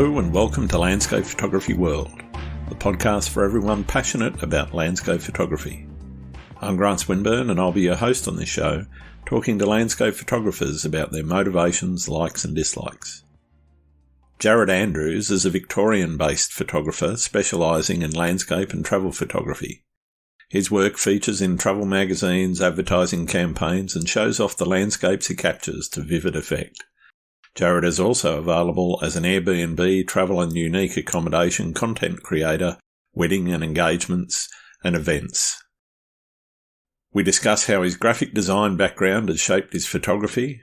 Hello and welcome to Landscape Photography World, the podcast for everyone passionate about landscape photography. I'm Grant Swinburne and I'll be your host on this show, talking to landscape photographers about their motivations, likes and dislikes. Jarrod Andrews is a Victorian-based photographer specialising in landscape and travel photography. His work features in travel magazines, advertising campaigns and shows off the landscapes he captures to vivid effect. Jarrod is also available as an Airbnb, travel and unique accommodation content creator, wedding and engagements and events. We discuss how his graphic design background has shaped his photography,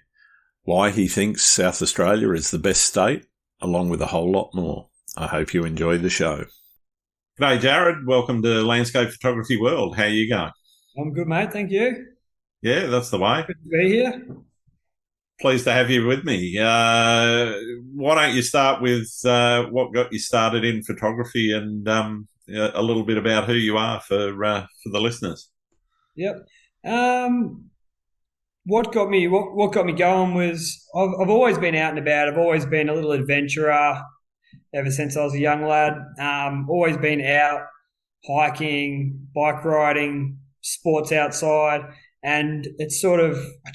why he thinks South Australia is the best state, along with a whole lot more. I hope you enjoy the show. G'day Jarrod, welcome to Landscape Photography World. How are you going? I'm good, mate. Thank you. Yeah, that's the way. Good to be here. Pleased to have you with me. Why don't you start with what got you started in photography and a little bit about who you are for the listeners. Yep. What got me going was I've always been out and about. I've always been a little adventurer ever since I was a young lad. Always been out hiking, bike riding, sports outside. And it's sort of I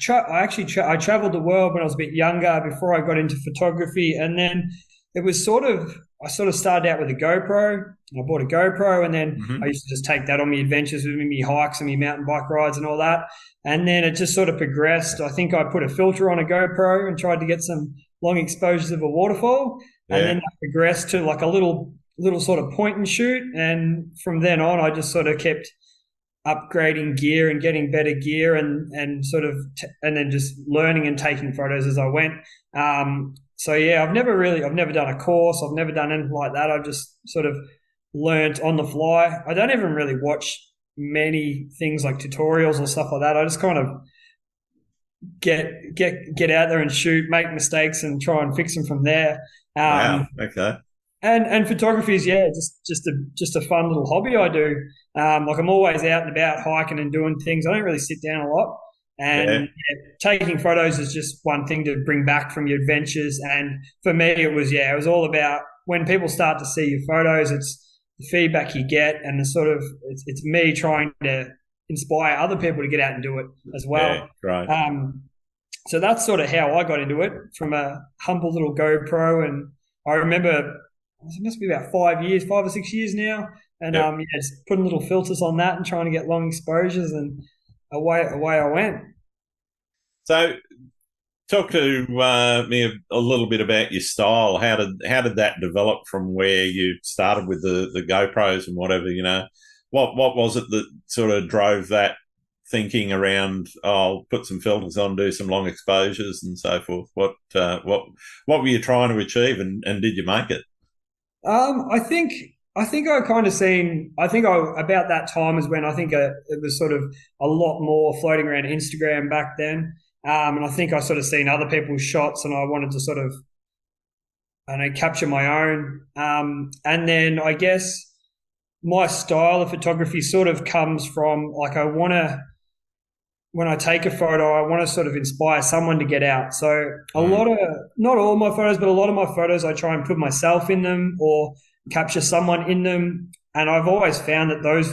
traveled the world when I was a bit younger before I got into photography, and then it was I started out with a GoPro. I bought a GoPro, and then I used to just take that on my adventures with me, hikes and me mountain bike rides and all that. And then it just sort of progressed. I think I put a filter on a GoPro and tried to get some long exposures of a waterfall, and then that progressed to like a little sort of point and shoot. And from then on, I just sort of kept upgrading gear and getting better gear and then just learning and taking photos as I went. I've never done a course. I've never done anything like that. I've just sort of learnt on the fly. I don't even really watch many things like tutorials or stuff like that. I just kind of get out there and shoot, make mistakes and try and fix them from there. Wow. Okay. And photography is just a fun little hobby I do. I'm always out and about hiking and doing things. I don't really sit down a lot. And taking photos is just one thing to bring back from your adventures. And for me, it was all about when people start to see your photos, it's the feedback you get, and it's me trying to inspire other people to get out and do it as well. Yeah, right. So that's sort of how I got into it, from a humble little GoPro. And I remember it must be about 5 or 6 years now. And just putting little filters on that and trying to get long exposures, and away I went. So talk to me a little bit about your style. How did that develop from where you started with the GoPros and whatever, you know? What was it that sort of drove that thinking around, I'll put some filters on, do some long exposures and so forth? What were you trying to achieve, and did you make it? I think about that time is when I think it was sort of a lot more floating around Instagram back then. And I think I sort of seen other people's shots and I wanted to sort of, capture my own. And then I guess my style of photography sort of comes from when I take a photo, I want to sort of inspire someone to get out. So not all my photos, but a lot of my photos, I try and put myself in them or capture someone in them. And I've always found that those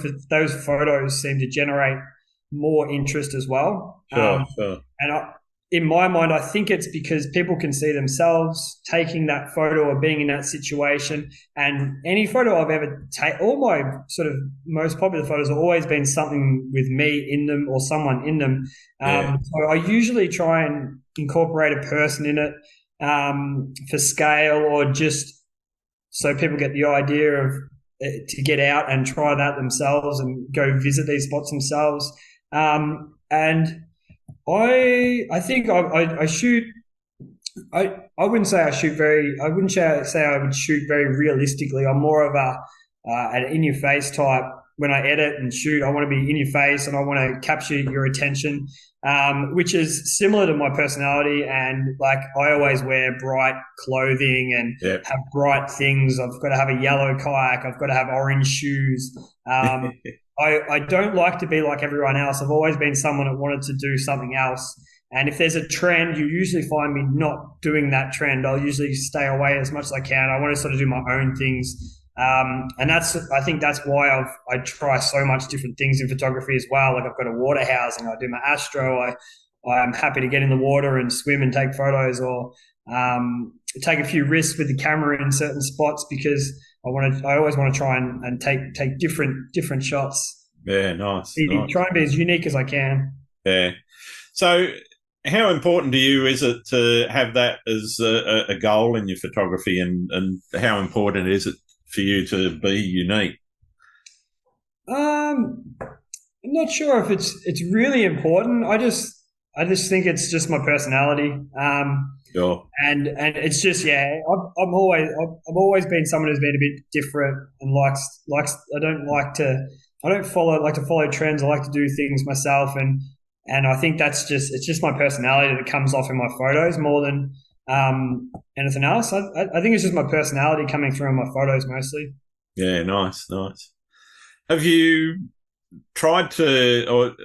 photos seem to generate more interest as well. Sure. And in my mind, I think it's because people can see themselves taking that photo or being in that situation. And any photo I've ever taken, all my sort of most popular photos have always been something with me in them or someone in them. So I usually try and incorporate a person in it for scale, or just so people get the idea of to get out and try that themselves and go visit these spots themselves. And I think I shoot. I wouldn't say I shoot very. I wouldn't say I would shoot very realistically. I'm more of an in your face type. When I edit and shoot, I want to be in your face and I want to capture your attention, which is similar to my personality. And like I always wear bright clothing and have bright things. I've got to have a yellow kayak. I've got to have orange shoes. I don't like to be like everyone else. I've always been someone that wanted to do something else. And if there's a trend, you usually find me not doing that trend. I'll usually stay away as much as I can. I want to sort of do my own things. And I think that's why I try so much different things in photography as well. Like I've got a water housing, I do my astro, I'm happy to get in the water and swim and take photos, or take a few risks with the camera in certain spots, because I always want to try and take different shots. Yeah, nice. Try and be as unique as I can. Yeah. So how important to you is it to have that as a goal in your photography, and how important is it for you to be unique? I'm not sure if it's really important. I just think it's just my personality. Sure. And it's just, yeah, I've always been someone who's been a bit different and likes I don't follow trends. I like to do things myself, and I think it's just my personality that comes off in my photos more than anything else. I think it's just my personality coming through in my photos mostly. Yeah, nice. Have you tried to, or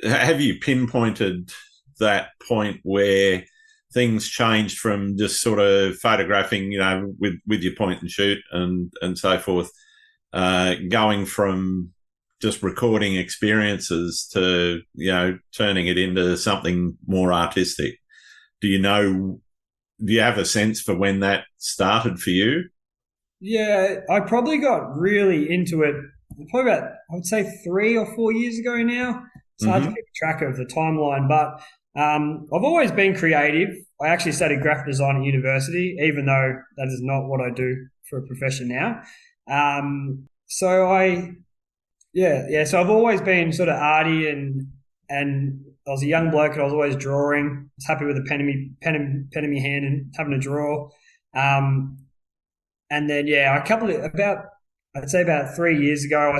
have you pinpointed that point where things changed from just sort of photographing, with your point and shoot and so forth, going from just recording experiences to, turning it into something more artistic? Do you have a sense for when that started for you? Yeah, I probably got really into it probably about, I would say, 3 or 4 years ago now. It's hard to keep track of the timeline, but I've always been creative. I actually studied graphic design at university, even though that is not what I do for a profession now. So so I've always been sort of arty, and I was a young bloke and I was always drawing. I was happy with a pen in my hand and having to draw. And then, I'd say about 3 years ago,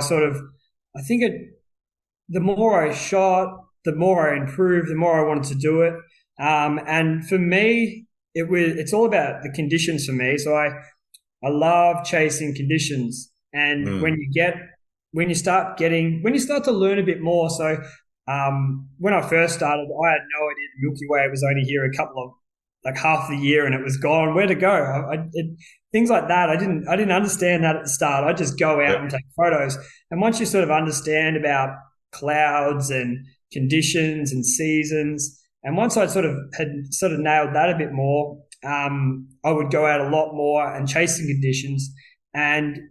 the more I shot, the more I improved, the more I wanted to do it. And for me, it's all about the conditions for me. So I love chasing conditions. And when you start to learn a bit more. So when I first started, I had no idea the Milky Way was only here half the year and it was gone. Where to go? Things like that. I didn't understand that at the start. I just go out and take photos. And once you sort of understand about clouds and conditions and seasons, and once I had nailed that a bit more, I would go out a lot more and chase the conditions. And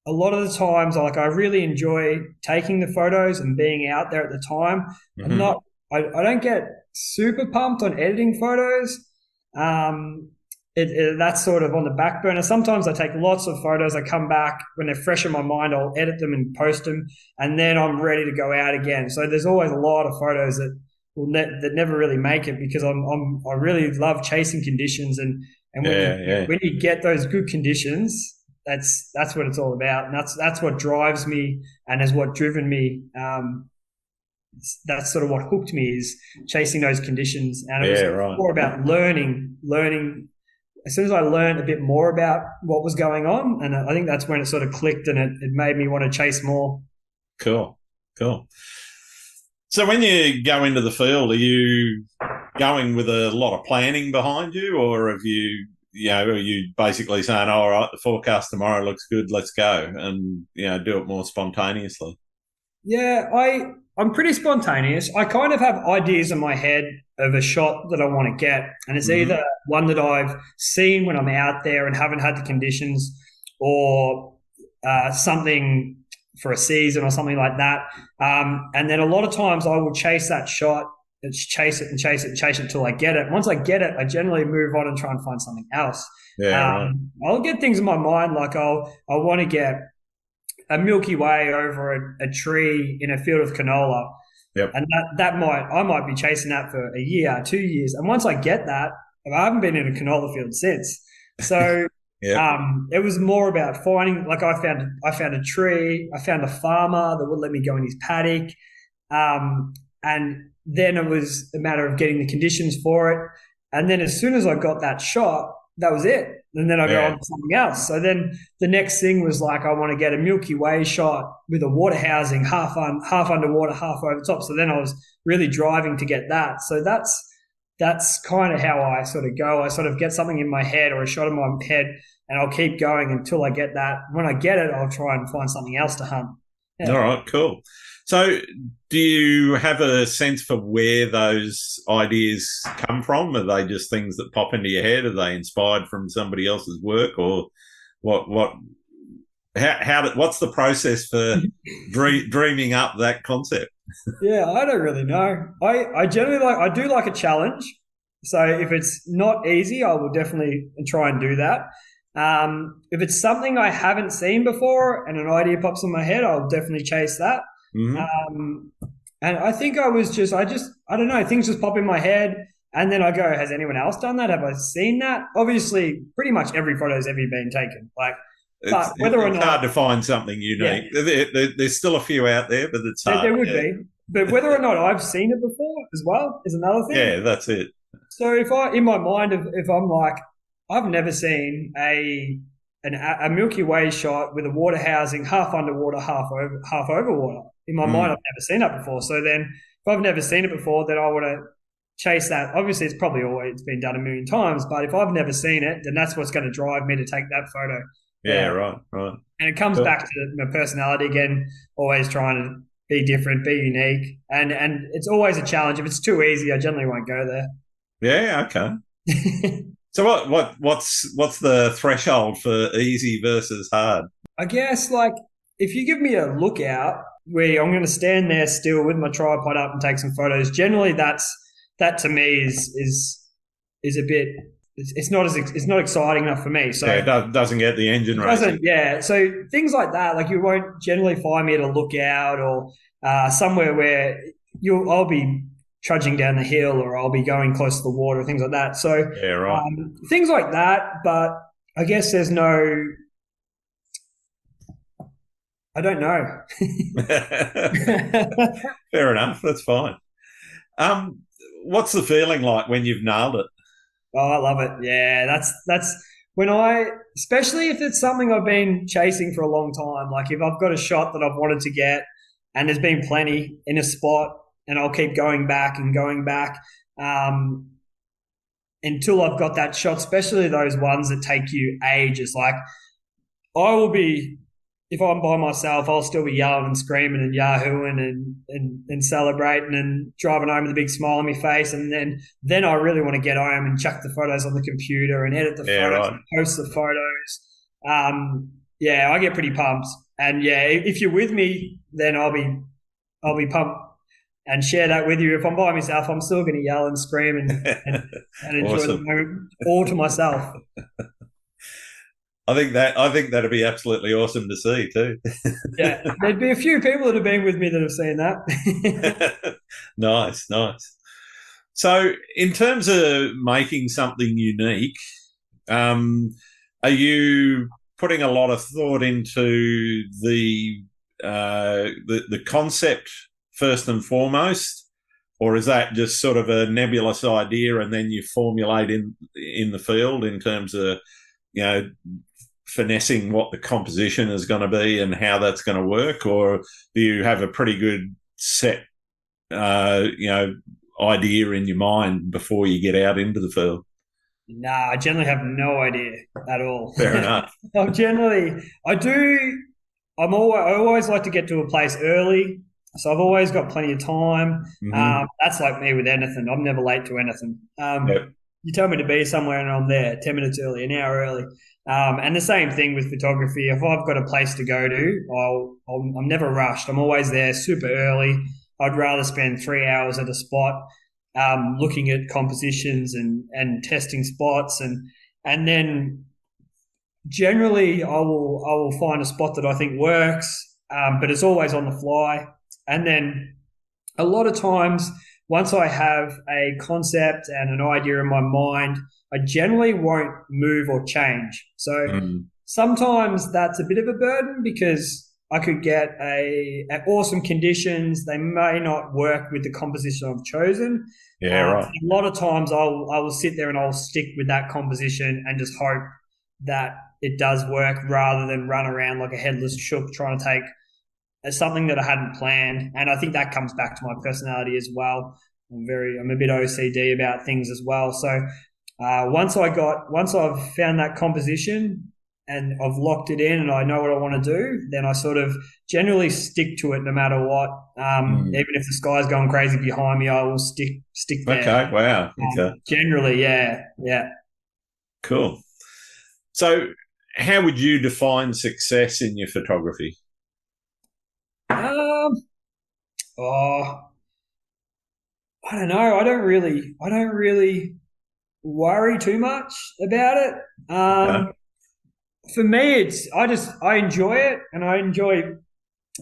a lot of the times, I really enjoy taking the photos and being out there at the time. I don't get super pumped on editing photos. That's sort of on the back burner. Sometimes I take lots of photos. I come back when they're fresh in my mind. I'll edit them and post them, and then I'm ready to go out again. So there's always a lot of photos that never really make it, because I really love chasing conditions, and when you get those good conditions, that's what it's all about, and that's what drives me and is what driven me. That's sort of what hooked me, is chasing those conditions, and it was more about learning. As soon as I learned a bit more about what was going on, and I think that's when it sort of clicked, and it made me want to chase more. Cool. So when you go into the field, are you going with a lot of planning behind you, or are you basically saying, all right, the forecast tomorrow looks good, let's go, and do it more spontaneously? Yeah, I'm pretty spontaneous. I kind of have ideas in my head of a shot that I want to get, and it's either one that I've seen when I'm out there and haven't had the conditions, or something for a season or something like that. And then a lot of times I will chase that shot, and chase it until I get it. Once I get it, I generally move on and try and find something else. I'll get things in my mind, like I want to get a Milky Way over a tree in a field of canola. Yep. And I might be chasing that for a year, 2 years. And once I get that, I haven't been in a canola field since. So it was more about finding, I found a tree, I found a farmer that would let me go in his paddock. And then it was a matter of getting the conditions for it. And then as soon as I got that shot, that was it. and then I go on to something else. So then the next thing was like, I want to get a Milky Way shot with a water housing, half underwater, half over top. So then I was really driving to get that. So that's kind of how I sort of go. I sort of get something in my head or a shot in my head, and I'll keep going until I get that. When I get it, I'll try and find something else to hunt. Yeah. All right, cool. So do you have a sense for where those ideas come from? Are they just things that pop into your head? Are they inspired from somebody else's work, or what's the process for dreaming up that concept? Yeah, I don't really know. I generally I do like a challenge. So if it's not easy, I will definitely try and do that. If it's something I haven't seen before and an idea pops in my head, I'll definitely chase that. Mm-hmm. And I think I don't know, things just pop in my head, and then I go, has anyone else done that? Have I seen that? Obviously, pretty much every photo has ever been taken. But whether or not, it's hard to find something unique. Yeah. There's still a few out there, but it's hard. There would be. But whether or not I've seen it before as well is another thing. Yeah, that's it. So in my mind, if I'm like, I've never seen a Milky Way shot with a water housing, half underwater, half over water. In my mind, I've never seen that before. So then if I've never seen it before, then I want to chase that. Obviously, it's probably always been done a million times, but if I've never seen it, then that's what's going to drive me to take that photo. Yeah, right. And it comes back to my personality again, always trying to be different, be unique. And it's always a challenge. If it's too easy, I generally won't go there. Yeah, okay. So what's the threshold for easy versus hard? I guess if you give me a lookout where I'm going to stand there still with my tripod up and take some photos, generally that to me is a bit. It's not exciting enough for me. So yeah, it doesn't get the engine racing. Yeah. So things like that, you won't generally find me at a lookout or somewhere where I'll be trudging down the hill, or I'll be going close to the water, things like that. So yeah, right. Things like that. But I guess there's no. I don't know. Fair enough. That's fine. What's the feeling like when you've nailed it? Oh, I love it. Yeah, that's when especially if it's something I've been chasing for a long time. Like if I've got a shot that I've wanted to get, and there's been plenty in a spot, and I'll keep going back until I've got that shot. Especially those ones that take you ages. Like I will be. If I'm by myself, I'll still be yelling and screaming and yahooing and celebrating and driving home with a big smile on my face. And then I really want to get home and chuck the photos on the computer and edit the photos and post the photos. I get pretty pumped. And if you're with me, then I'll be pumped and share that with you. If I'm by myself, I'm still going to yell and scream and enjoy the moment all to myself. I think that'd be absolutely awesome to see too. Yeah, there'd be a few people that have been with me that have seen that. Nice. So, in terms of making something unique, are you putting a lot of thought into the concept first and foremost, or is that just sort of a nebulous idea and then you formulate in the field in terms of finessing what the composition is going to be and how that's going to work, or do you have a pretty good set, idea in your mind before you get out into the field? Nah, I generally have no idea at all. Fair enough. I always like to get to a place early, so I've always got plenty of time. Mm-hmm. That's like me with anything. I'm never late to anything. Yep. You tell me to be somewhere and I'm there 10 minutes early, an hour early. And the same thing with photography. If I've got a place to go to, I'm never rushed. I'm always there super early. I'd rather spend 3 hours at a spot looking at compositions and testing spots. And then generally I will find a spot that I think works, but it's always on the fly. And then a lot of times, once I have a concept and an idea in my mind, I generally won't move or change. So sometimes that's a bit of a burden because I could get at awesome conditions. They may not work with the composition I've chosen. Yeah, right. A lot of times I will sit there and I'll stick with that composition and just hope that it does work rather than run around like a headless chook trying to take something that I hadn't planned. And I think that comes back to my personality as well. I'm a bit OCD about things as well. So once I've found that composition and I've locked it in and I know what I want to do, then I sort of generally stick to it no matter what. Even if the sky's going crazy behind me, I will stick there. Okay, wow. Okay. Generally, yeah. Cool. So how would you define success in your photography? Oh, I don't know. I don't really worry too much about it. Okay. For me, I enjoy it, and I enjoy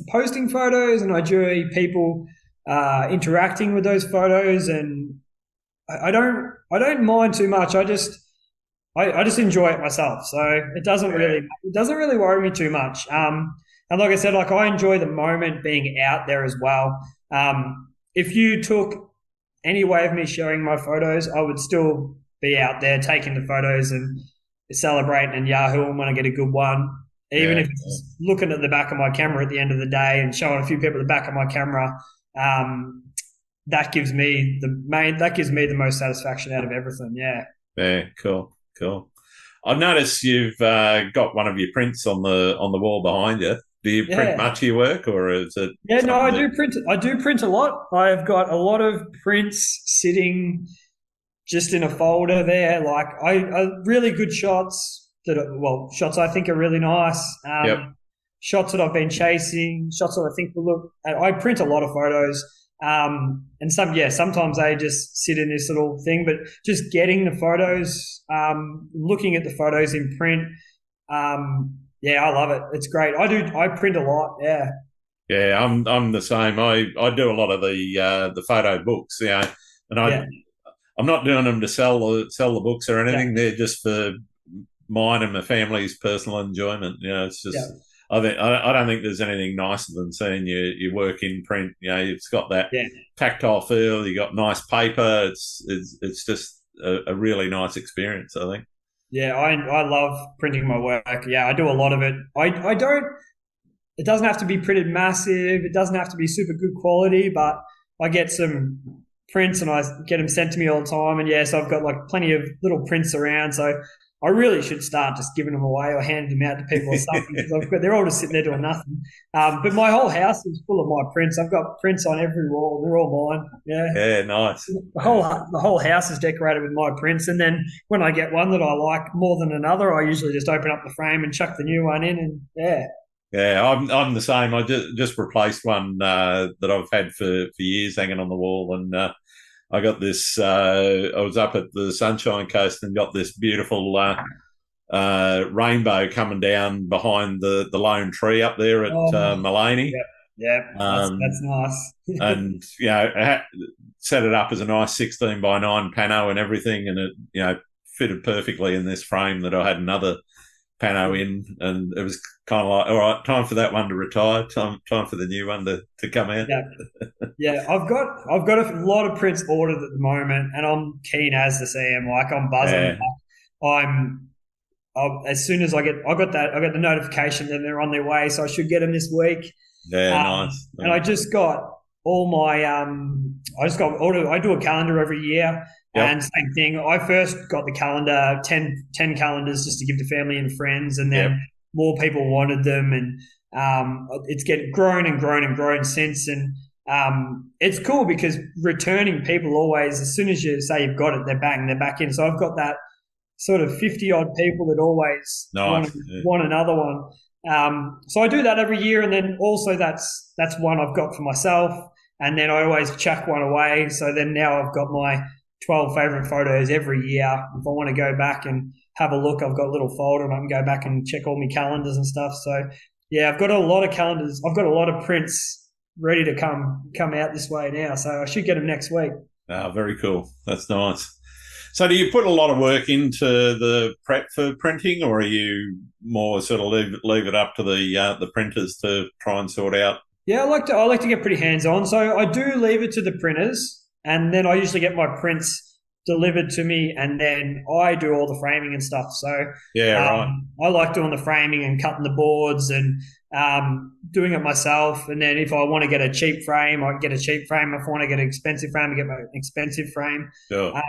posting photos, and I enjoy people interacting with those photos, and I don't mind too much. I just enjoy it myself, so it doesn't really worry me too much. And like I said, like I enjoy the moment being out there as well. If you took any way of me showing my photos, I would still be out there taking the photos and celebrating and Yahoo when I get a good one. Even if it's looking at the back of my camera at the end of the day and showing a few people the back of my camera, that gives me the most satisfaction out of everything. Yeah. Yeah. Cool. I've noticed you've got one of your prints on the wall behind you. Do you print much of your work, or is it? Yeah, no, I do print. I do print a lot. I've got a lot of prints sitting just in a folder there. Like really good shots shots I think are really nice. Shots that I've been chasing, shots that I think will look. I print a lot of photos. And sometimes they just sit in this little thing, but just getting the photos, looking at the photos in print, I love it. It's great. I print a lot. Yeah. Yeah, I'm the same. I do a lot of the photo books, and I'm not doing them to sell the books or anything. Yeah. They're just for mine and my family's personal enjoyment. It's just. Yeah. I don't think there's anything nicer than seeing your work in print. It's got that tactile feel. You got nice paper. It's just a really nice experience, I think. Yeah, I love printing my work. Yeah, I do a lot of it. I don't. It doesn't have to be printed massive. It doesn't have to be super good quality, but I get some prints and I get them sent to me all the time. And so I've got like plenty of little prints around. So I really should start just giving them away or handing them out to people or something because they're all just sitting there doing nothing. But my whole house is full of my prints. I've got prints on every wall. They're all mine. Yeah. Yeah, nice. The whole house is decorated with my prints. And then when I get one that I like more than another, I usually just open up the frame and chuck the new one in. And yeah. Yeah, I'm the same. I just replaced one that I've had for years hanging on the wall, and I got this. I was up at the Sunshine Coast and got this beautiful rainbow coming down behind the lone tree up there at Mullaney. Yeah, that's nice. And I set it up as a nice 16:9 pano and everything, and it fitted perfectly in this frame that I had another pano in, and it was kind of like, all right, time for that one to retire, time for the new one to come out. Yeah, I've got a lot of prints ordered at the moment, and I'm keen as to see them. Like I'm buzzing. As soon as I got the notification that they're on their way, so I should get them this week. Yeah, nice. And I just got all my I do a calendar every year. Yep. And same thing. I first got the calendar, 10 calendars just to give to family and friends, and then more people wanted them, and it's getting grown and grown and grown since. And it's cool because returning people always, as soon as you say you've got it, they're back in. So I've got that sort of 50 odd people that always want another one. So I do that every year, and then also that's one I've got for myself, and then I always chuck one away. So then now I've got my 12 favourite photos every year. If I want to go back and have a look, I've got a little folder and I can go back and check all my calendars and stuff. So, yeah, I've got a lot of calendars. I've got a lot of prints ready to come out this way now. So I should get them next week. Very cool. That's nice. So do you put a lot of work into the prep for printing, or are you more sort of leave it up to the printers to try and sort out? Yeah, I like to get pretty hands-on. So I do leave it to the printers. And then I usually get my prints delivered to me, and then I do all the framing and stuff. So Yeah, right. I like doing the framing and cutting the boards and doing it myself. And then if I want to get a cheap frame, I get a cheap frame. If I want to get an expensive frame, I get my expensive frame. Sure.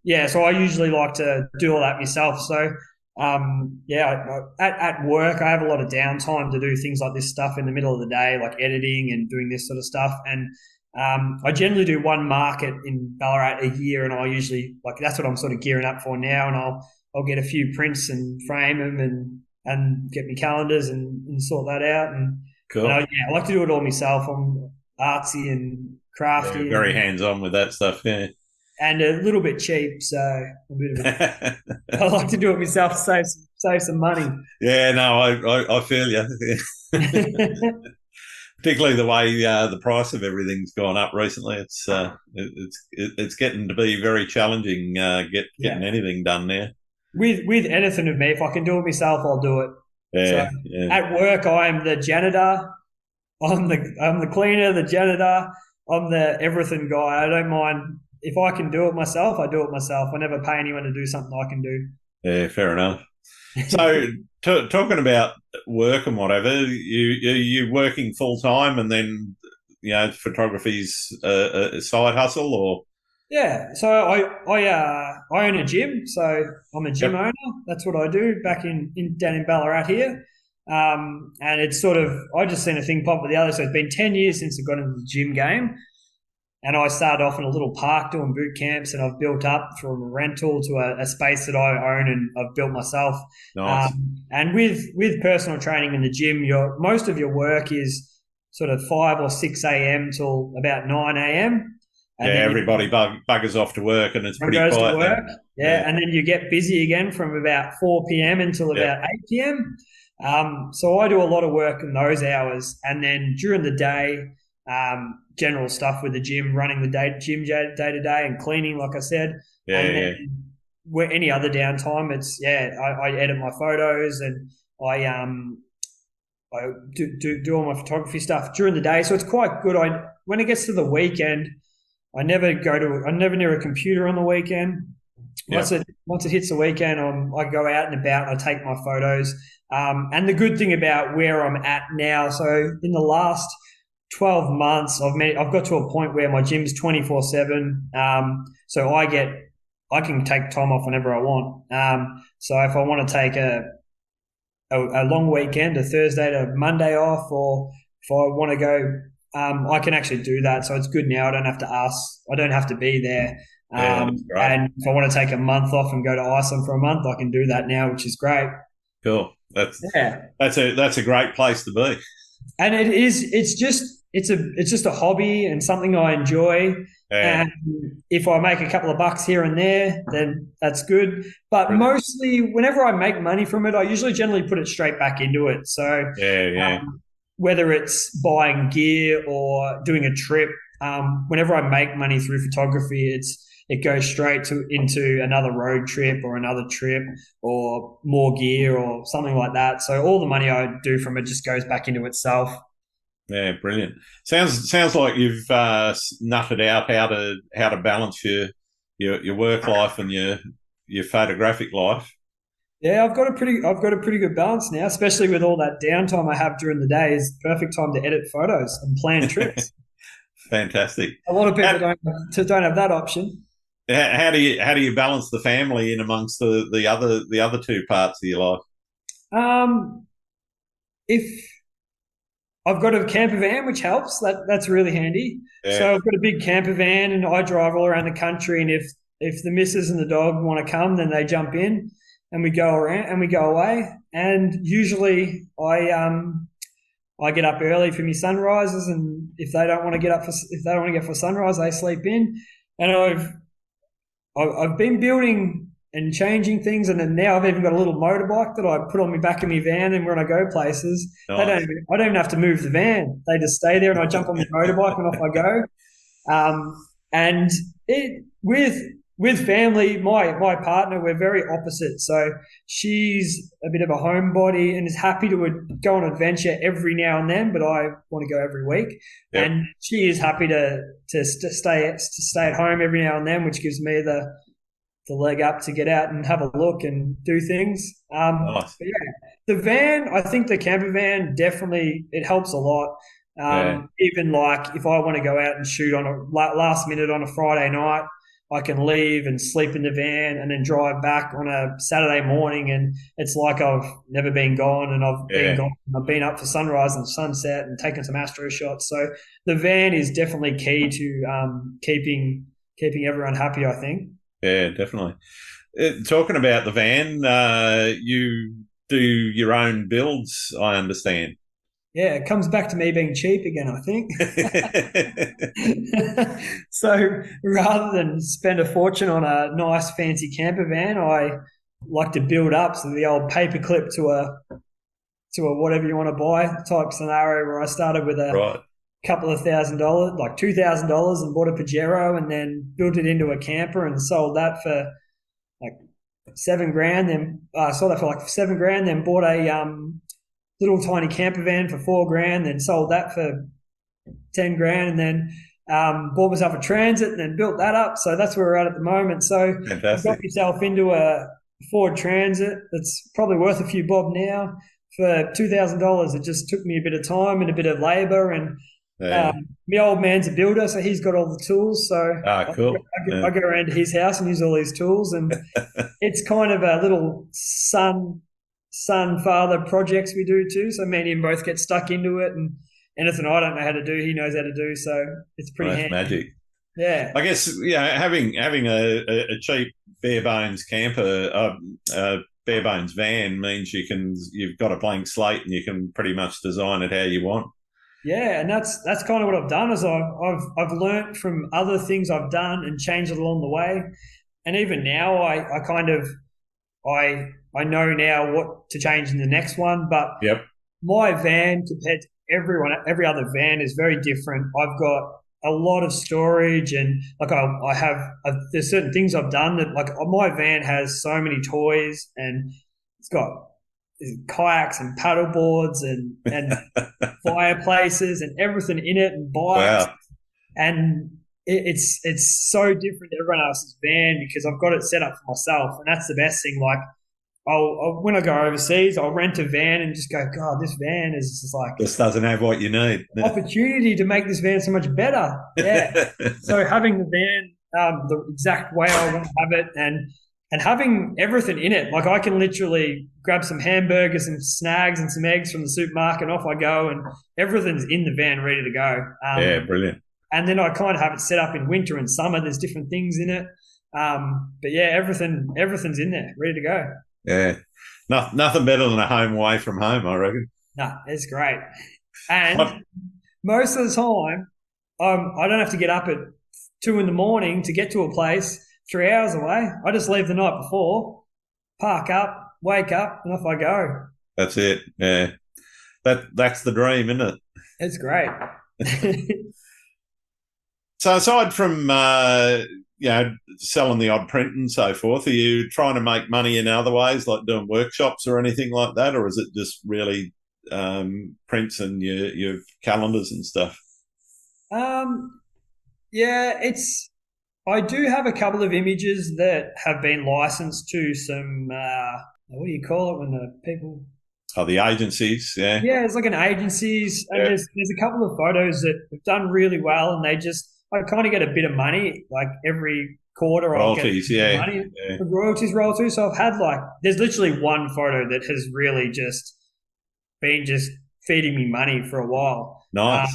Yeah, so I usually like to do all that myself. So at work, I have a lot of downtime to do things like this stuff in the middle of the day, like editing and doing this sort of stuff. And I generally do one market in Ballarat a year, and I usually that's what I'm sort of gearing up for now. And I'll get a few prints and frame them and get me calendars and sort that out. Cool. And I like to do it all myself. I'm artsy and crafty, very hands-on with that stuff. Yeah. And a little bit cheap, so I like to do it myself, save some money. Yeah, no, I feel you. Particularly the way the price of everything's gone up recently. It's getting to be very challenging getting anything done now. With anything of me, if I can do it myself, I'll do it. Yeah, At work, I'm the janitor. I'm the cleaner, the janitor. I'm the everything guy. I don't mind. If I can do it myself, I do it myself. I never pay anyone to do something I can do. Yeah, fair enough. So, talking about work and whatever, you working full time, and then photography's a side hustle, or? Yeah, so I own a gym, so I'm a gym owner. That's what I do back down in Ballarat here. And it's sort of, I just seen a thing pop with the other. So it's been 10 years since I got into the gym game. And I started off in a little park doing boot camps, and I've built up from a rental to a space that I own and I've built myself. Nice. And with personal training in the gym, most of your work is sort of 5 or 6 a.m. till about 9 a.m. And everybody buggers off to work, and it's pretty goes quiet. To work. Yeah, and then you get busy again from about 4 p.m. until about 8 p.m. So I do a lot of work in those hours, and then during the day, general stuff with the gym, running the gym day to day, and cleaning, like I said. And then where any other downtime, I edit my photos, and I do all my photography stuff during the day. So it's quite good. When it gets to the weekend, I never near a computer on the weekend. Once it hits the weekend, I go out and about and I take my photos. And the good thing about where I'm at now, so in the last 12 months, I've got to a point where my gym's 24/7. So I can take time off whenever I want. So if I want to take a long weekend, a Thursday to Monday off, or if I want to go, I can actually do that. So it's good now. I don't have to ask. I don't have to be there. And if I want to take a month off and go to Iceland for a month, I can do that now, which is great. Cool. That's a great place to be. And it's just a hobby and something I enjoy. Yeah. And if I make a couple of bucks here and there, then that's good. But mostly whenever I make money from it, I usually generally put it straight back into it. So whether it's buying gear or doing a trip, whenever I make money through photography, it goes straight into another road trip or another trip or more gear or something like that. So all the money I do from it just goes back into itself. Yeah, brilliant. Sounds like you've nutted out how to balance your work life and your photographic life. Yeah, I've got a pretty good balance now, especially with all that downtime I have during the day. Is the perfect time to edit photos and plan trips. Fantastic. A lot of people don't have that option. How do you balance the family in amongst the other two parts of your life? If I've got a camper van, which helps, that's really handy. Yeah. So I've got a big camper van, and I drive all around the country. And if the missus and the dog want to come, then they jump in, and we go around and we go away. And usually I get up early for my sunrises, and if they don't want to get for sunrise, they sleep in. And I've been building and changing things, and then now I've even got a little motorbike that I put on the back of my van, and when I go places, nice. I don't even have to move the van. They just stay there, and I jump on my motorbike and off I go. And with family, my partner, we're very opposite. So she's a bit of a homebody and is happy to go on adventure every now and then, but I want to go every week. Yep. And she is happy to stay at home every now and then, which gives me the the leg up to get out and have a look and do things. Nice. But yeah, the van, I think the camper van definitely it helps a lot. Yeah. Even like if I want to go out and shoot on a last minute on a Friday night, I can leave and sleep in the van and then drive back on a Saturday morning, and it's like I've never been gone, and I've been Yeah. gone. I've been up for sunrise and sunset and taken some astro shots. So the van is definitely key to keeping everyone happy, I think. Yeah, definitely. Talking about the van, you do your own builds, I understand. Yeah, it comes back to me being cheap again, I think. So rather than spend a fortune on a nice fancy camper van, I like to build up. So the old paperclip to a whatever you want to buy type scenario where I started with a Right. couple of $1,000, like $2,000, and bought a Pajero and then built it into a camper and sold that for like 7 grand. Then sold that for like 7 grand. Then bought a little tiny camper van for 4 grand. Then sold that for 10 grand, and then bought myself a Transit and then built that up. So that's where we're at the moment. So I've got Fantastic. myself into a Ford Transit that's probably worth a few bob now for $2,000. It just took me a bit of time and a bit of labour, and Yeah. my old man's a builder, so he's got all the tools. So Cool. I go around to his house and use all these tools, and it's kind of a little son father projects we do too. So me and him both get stuck into it, and anything I don't know how to do, he knows how to do. So it's pretty That's handy. magic. Yeah. I guess having a cheap bare bones camper, bare bones van means you've got a blank slate and you can pretty much design it how you want. Yeah, and that's kind of what I've done is I've learnt from other things I've done and changed it along the way. And even now I kind of I know now what to change in the next one. But Yep. my van compared to every other van is very different. I've got a lot of storage, and like I have there's certain things I've done that like my van has so many toys, and it's got kayaks and paddle boards and fireplaces and everything in it, and bikes, Wow. and it's so different to everyone else's van because I've got it set up for myself, and that's the best thing. Like when I go overseas, I'll rent a van and just go, God, this van is just like This doesn't have what you need. opportunity to make this van so much better. Yeah. So having the van the exact way I want to have it, and having everything in it, like I can literally grab some hamburgers and snags and some eggs from the supermarket, and off I go, and everything's in the van ready to go. Yeah, brilliant. And then I kind of have it set up in winter and summer. There's different things in it. But yeah, everything's in there, ready to go. Yeah. Nothing better than a home away from home, I reckon. No, it's great. And most of the time, I don't have to get up at 2 a.m. to get to a place 3 hours away. I just leave the night before, park up, wake up, and off I go. That's it. Yeah. That's the dream, isn't it? It's great. So aside from selling the odd print and so forth, are you trying to make money in other ways, like doing workshops or anything like that, or is it just really prints and your calendars and stuff? Yeah, I do have a couple of images that have been licensed to some what do you call it when the people? Oh, the agencies, yeah. Yeah, it's like an agencies, and Yeah. there's a couple of photos that have done really well, and I kind of get a bit of money like every quarter. I'll get Royalties, yeah. money. Yeah. The royalties roll through. So I've had there's literally one photo that has really just been just feeding me money for a while. Nice.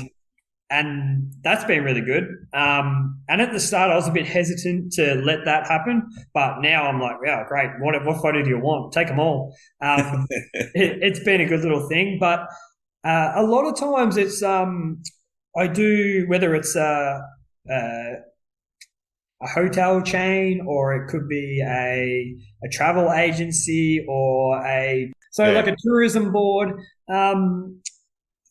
And that's been really good. And at the start, I was a bit hesitant to let that happen, but now I'm like, wow, great. What photo do you want? Take them all. It's been a good little thing, but a lot of times it's I do, whether it's a hotel chain, or it could be a travel agency, or like a tourism board.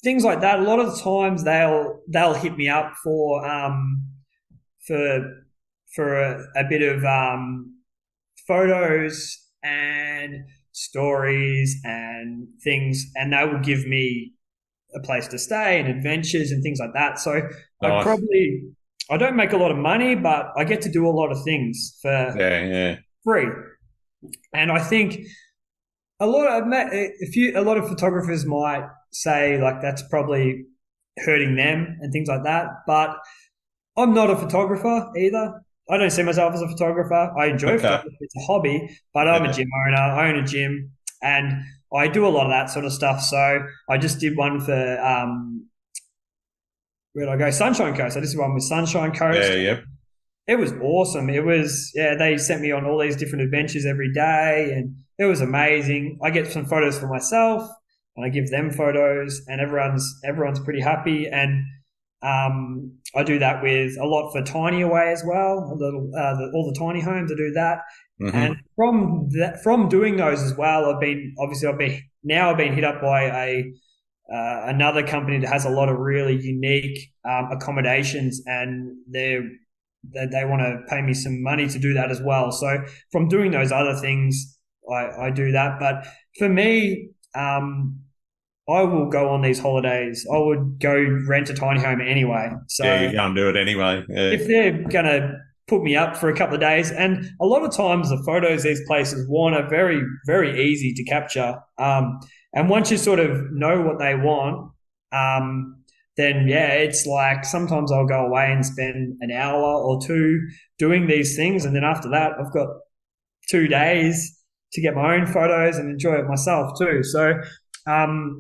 Things like that. A lot of the times they'll hit me up for a bit of photos and stories and things, and they will give me a place to stay and adventures and things like that. So Nice. I don't make a lot of money, but I get to do a lot of things for free. And I think a lot of photographers might say like that's probably hurting them and things like that. But I'm not a photographer either. I don't see myself as a photographer. I enjoy Okay. photography; it's a hobby. But I'm a Yeah. gym owner. I own a gym, and I do a lot of that sort of stuff. So I just did one for where did I go? Sunshine Coast. I just did one with Sunshine Yeah. Coast. Yep. It was awesome. It was, yeah, they sent me on all these different adventures every day and it was amazing. I get some photos for myself and I give them photos and everyone's pretty happy. And I do that with a lot for Tiny Away as well. All the tiny homes, I do that. Mm-hmm. And from doing those as well, I've been hit up by another company that has a lot of really unique accommodations, and they want to pay me some money to do that as well. So from doing those other things, I do that. But for me, I will go on these holidays. I would go rent a tiny home anyway. So Yeah, you go and do it anyway. Yeah. if they're going to put me up for a couple of days, and a lot of times the photos these places want are very, very easy to capture. And once you sort of know what they want, then yeah, it's like sometimes I'll go away and spend an hour or two doing these things. And then after that, I've got 2 days to get my own photos and enjoy it myself too. So,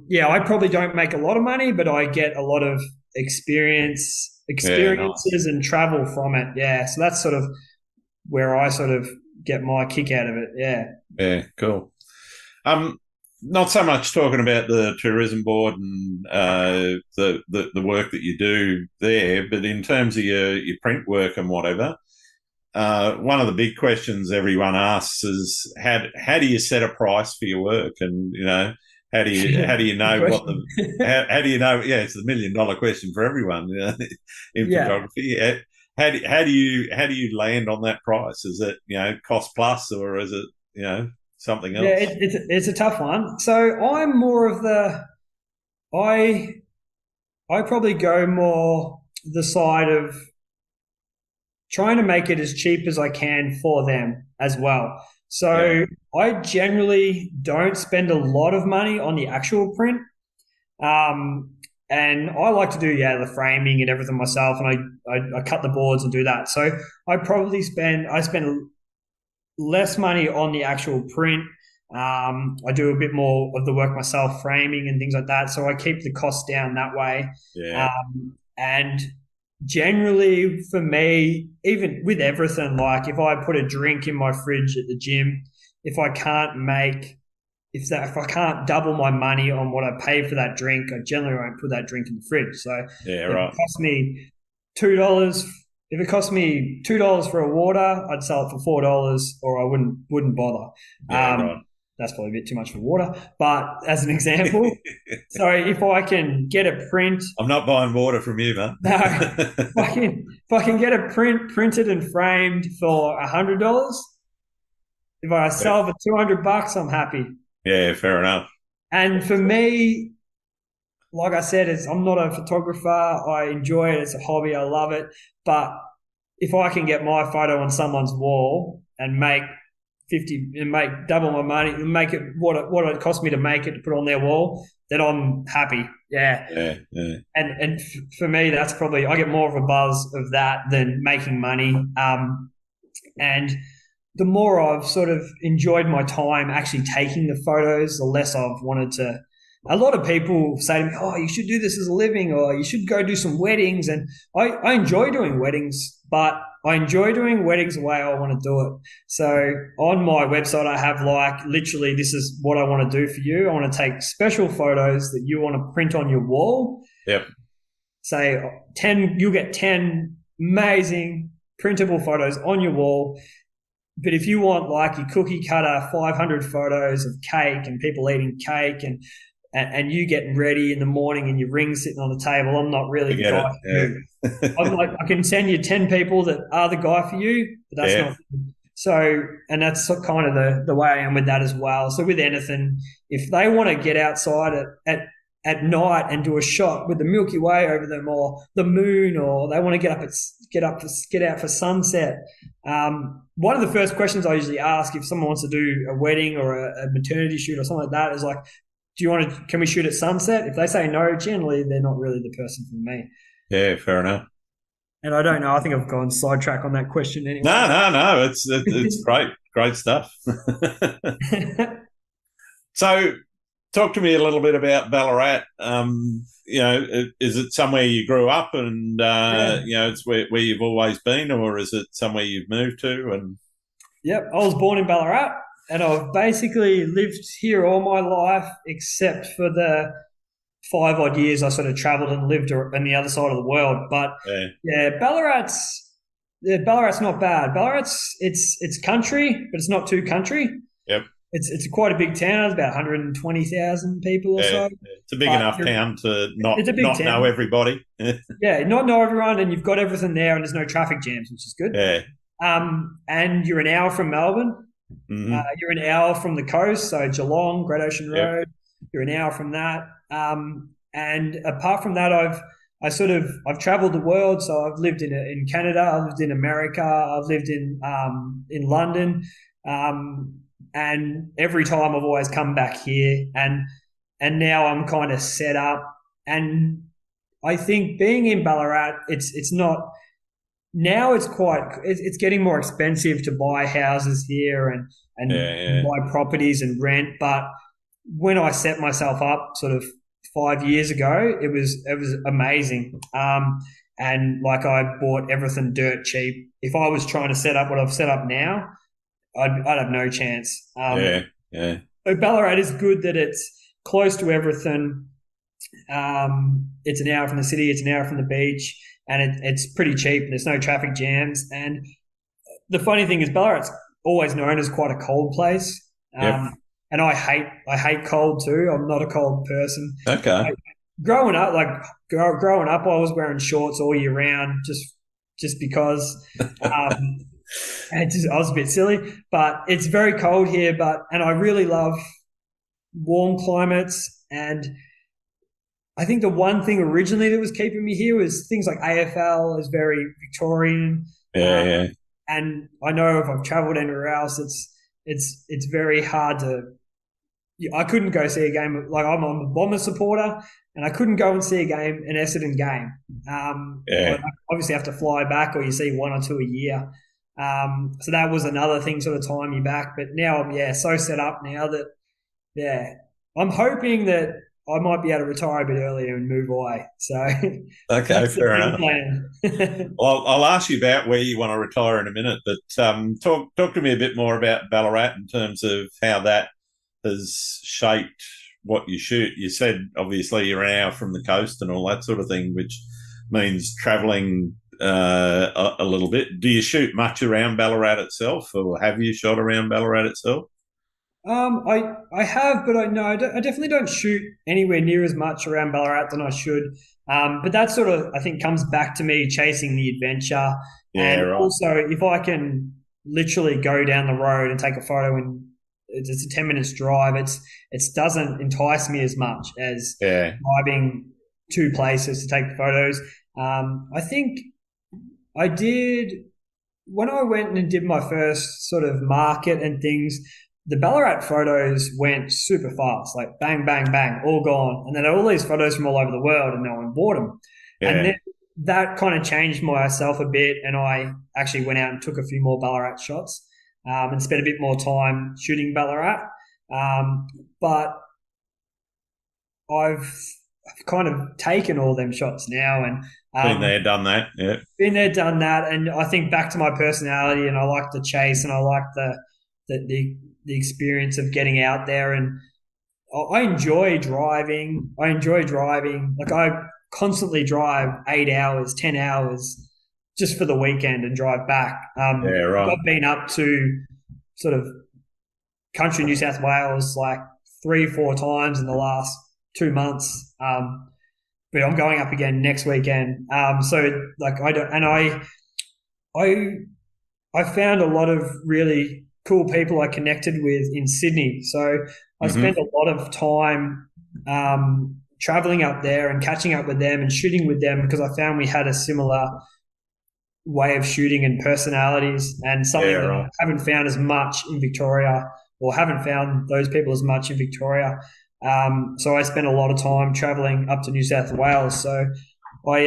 yeah, I probably don't make a lot of money, but I get a lot of experiences Nice. and travel from it. Yeah. So that's sort of where I sort of get my kick out of it. Yeah. Yeah, cool. Not so much talking about the tourism board and the work that you do there, but in terms of your print work and whatever, one of the big questions everyone asks is how do you set a price for your work, and how do you know Good what the question. how do you know? Yeah, it's the $1 million question for everyone, in Yeah. photography. How do you land on that price? Is it cost plus, or is it something Yeah, else? it's a tough one. So I'm more of I I probably go more the side of trying to make it as cheap as I can for them as well. Yeah, So I generally don't spend a lot of money on the actual print. Um, and I like to do, yeah, the framing and everything myself, and I cut the boards and do that. So I spend less money on the actual print. I do a bit more of the work myself, framing and things like that. So I keep the costs down that way. yeah, And generally, for me, even with everything, like if I put a drink in my fridge at the gym, if I can't make if I can't double my money on what I pay for that drink, I generally won't put that drink in the fridge. So yeah, if it right. costs me $2, if it cost me $2 for a water, I'd sell it for $4, or I wouldn't bother. Yeah, right. That's probably a bit too much for water, but as an example, so if I can get a print, I'm not buying water from you, man. no, if I can get a print printed and framed for $100, if I Yeah, sell for $200, I'm happy. yeah, fair enough. And for me, like I said, I'm not a photographer. I enjoy it. It's a hobby. I love it. But if I can get my photo on someone's wall and make double my money and make it what it cost me to make it to put on their wall, then I'm happy. Yeah. Yeah, yeah, And for me, that's probably I get more of a buzz of that than making money. And the more I've sort of enjoyed my time actually taking the photos, the less I've wanted to. A lot of people say to me, "Oh, you should do this as a living, or you should go do some weddings." And I enjoy doing weddings, but I enjoy doing weddings the way I want to do it. So on my website, I have like literally, this is what I want to do for you. I want to take special photos that you want to print on your wall. yep, Say 10, you'll get 10 amazing printable photos on your wall. But if you want like your cookie cutter 500 photos of cake and people eating cake and you getting ready in the morning and your ring sitting on the table, I'm not really the forget guy it. for you. I'm Yeah, like, I can send you 10 people that are the guy for you, but that's yeah, not. So, and that's kind of the way I am with that as well. So with anything, if they want to get outside at night and do a shot with the Milky Way over them, or the moon, or they want to get out for sunset. One of the first questions I usually ask if someone wants to do a wedding or a maternity shoot or something like that is like, can we shoot at sunset? If they say no, generally they're not really the person for me. Yeah, fair enough. And I don't know. I think I've gone sidetrack on that question anyway. No. It's great stuff. So, talk to me a little bit about Ballarat. Is it somewhere you grew up and it's where you've always been, or is it somewhere you've moved to? And yep, I was born in Ballarat, and I've basically lived here all my life except for the 5 odd years I sort of travelled and lived on the other side of the world. But Ballarat's not bad. It's country, but it's not too country. Yep. It's quite a big town. It's about 120,000 people or so. Yeah. It's a big enough town to not know everybody. Not know everyone, and you've got everything there, and there's no traffic jams, which is good. Yeah. And you're an hour from Melbourne. Mm-hmm. You're an hour from the coast, so Geelong, Great Ocean Road. Yep. You're an hour from that. And apart from that, I've travelled the world. So I've lived in Canada, I've lived in America, I've lived in London. And every time I've always come back here, and now I'm kind of set up. And I think being in Ballarat, it's not now. It's getting more expensive to buy houses here and buy properties and rent. But when I set myself up, sort of 5 years ago, it was amazing. And like I bought everything dirt cheap. If I was trying to set up what I've set up now, I'd have no chance. So Ballarat is good that it's close to everything. It's an hour from the city, it's an hour from the beach, and it's pretty cheap. There's no traffic jams. And the funny thing is, Ballarat's always known as quite a cold place. And I hate cold too. I'm not a cold person. Okay. Growing up, I was wearing shorts all year round just because. I was a bit silly, but it's very cold here. And I really love warm climates. And I think the one thing originally that was keeping me here was things like AFL is very Victorian. Yeah. And I know if I've travelled anywhere else, it's very hard to. I couldn't go see a game. Like I'm a Bombers supporter, and I couldn't go and see a an Essendon game. I obviously have to fly back, or you see one or two a year. So that was another thing sort of tying me back. But now I'm so set up now that I'm hoping that I might be able to retire a bit earlier and move away. So okay, fair enough. Well, I'll ask you about where you want to retire in a minute, but talk to me a bit more about Ballarat in terms of how that has shaped what you shoot. You said obviously you're an hour from the coast and all that sort of thing, which means travelling a little bit. Do you shoot much around Ballarat itself, or have you shot around Ballarat itself? I have, but I definitely don't shoot anywhere near as much around Ballarat than I should. But that sort of, I think, comes back to me chasing the adventure. Also, if I can literally go down the road and take a photo and it's a 10 minutes drive, it doesn't entice me as much as driving to places to take photos. I think I did, when I went and did my first sort of market and things, the Ballarat photos went super fast, like bang, bang, bang, all gone. And then all these photos from all over the world and no one bought them. Yeah. And then that kind of changed myself a bit, and I actually went out and took a few more Ballarat shots and spent a bit more time shooting Ballarat. But I've kind of taken all them shots now and been there, done that. Yeah, been there, done that. And I think back to my personality, and I like the chase, and I like the experience of getting out there, and I enjoy driving. Like I constantly drive 8 hours, 10 hours just for the weekend and drive back. Right. I've been up to sort of country New South Wales like 3-4 times in the last 2 months. But I'm going up again next weekend. So like I found a lot of really cool people I connected with in Sydney. So I spent a lot of time traveling up there and catching up with them and shooting with them because I found we had a similar way of shooting and personalities, and Yeah, something that I right. haven't found as much in Victoria, or haven't found those people as much in Victoria. So I spent a lot of time traveling up to New South Wales. So I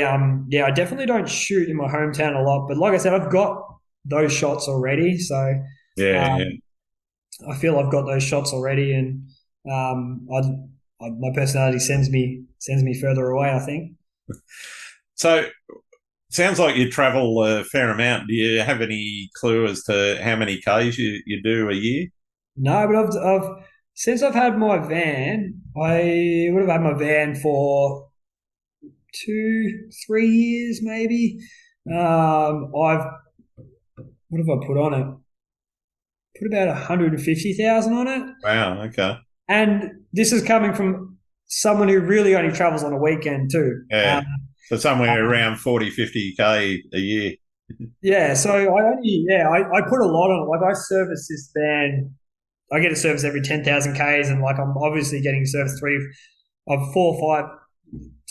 definitely don't shoot in my hometown a lot, but like I said, I've got those shots already. So Yeah, yeah. um, I feel I've got those shots already, and my personality sends me further away, I think. So sounds like you travel a fair amount. Do you have any clue as to how many Ks you do a year? No, but I've since I've had my van, I would have had my van for 2, 3 years maybe. I've what have I put on it? Put about 150,000 on it, Wow, okay. and this is coming from someone who really only travels on a weekend too. Yeah. So somewhere around 40, 50K a year. Yeah, so I put a lot on it. Like I service this van, I get a service every 10,000 Ks, and like I'm obviously getting service of 4 or 5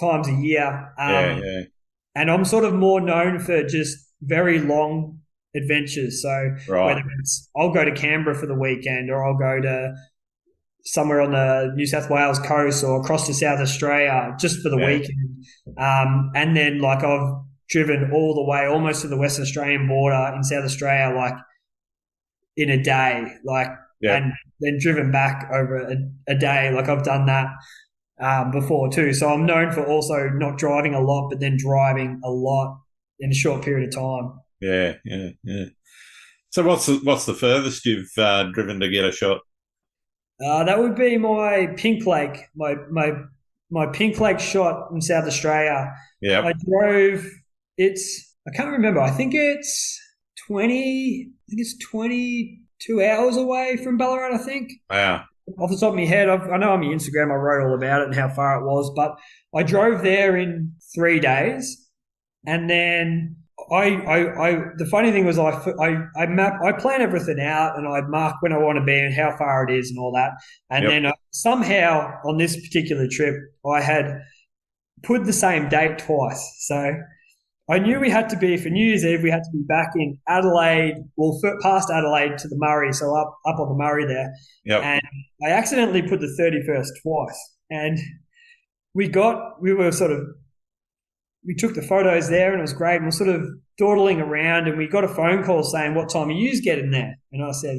times a year. Yeah, yeah. And I'm sort of more known for just very long adventures. So Right. whether it's I'll go to Canberra for the weekend, or I'll go to somewhere on the New South Wales coast, or across to South Australia just for the Yeah. weekend. And then like I've driven all the way almost to the Western Australian border in South Australia, like in a day, like, Yeah. and then driven back over a day. Like I've done that before too. So I'm known for also not driving a lot, but then driving a lot in a short period of time. Yeah, yeah, yeah. So what's the furthest you've driven to get a shot? That would be my Pink Lake, my Pink Lake shot in South Australia. I Yep. drove. I can't remember. I think it's 22 hours away from Ballarat. I think Wow. off the top of my head, I know on my Instagram I wrote all about it and how far it was, but I drove there in 3 days, and then the funny thing was I plan everything out, and I mark when I want to be and how far it is and all that, and Yep. then somehow on this particular trip I had put the same date twice, so I knew we had to be for New Year's Eve. We had to be back in Adelaide, well, past Adelaide to the Murray, so up on the Murray there. Yep. And I accidentally put the 31st twice, and we were sort of we took the photos there, and it was great. And we're sort of dawdling around, and we got a phone call saying, "What time are you getting there?" And I said,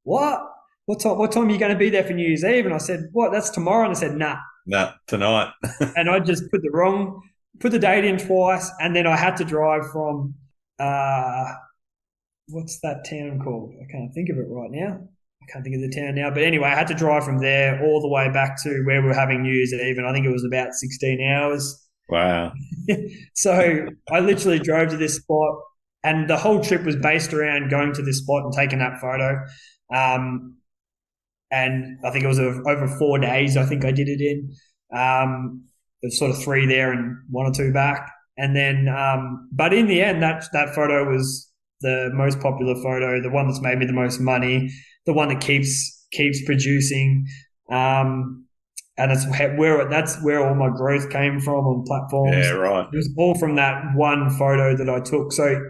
"What? What time are you going to be there for New Year's Eve?" And I said, "What? That's tomorrow." And I said, "Nah." No, tonight. And I just put the date in twice, and then I had to drive from uh, what's that town called? I can't think of it right now. I can't think of the town now. But anyway, I had to drive from there all the way back to where we were having New Year's Eve, and I think it was about 16 hours. Wow. So I literally drove to this spot, and the whole trip was based around going to this spot and taking that photo. And I think it was over 4 days. I think I did it in. There's sort of 3 there and 1 or 2 back, and then. But in the end, that photo was the most popular photo, the one that's made me the most money, the one that keeps producing. And that's where all my growth came from on Yeah, platforms. right. It was all from that one photo that I took. So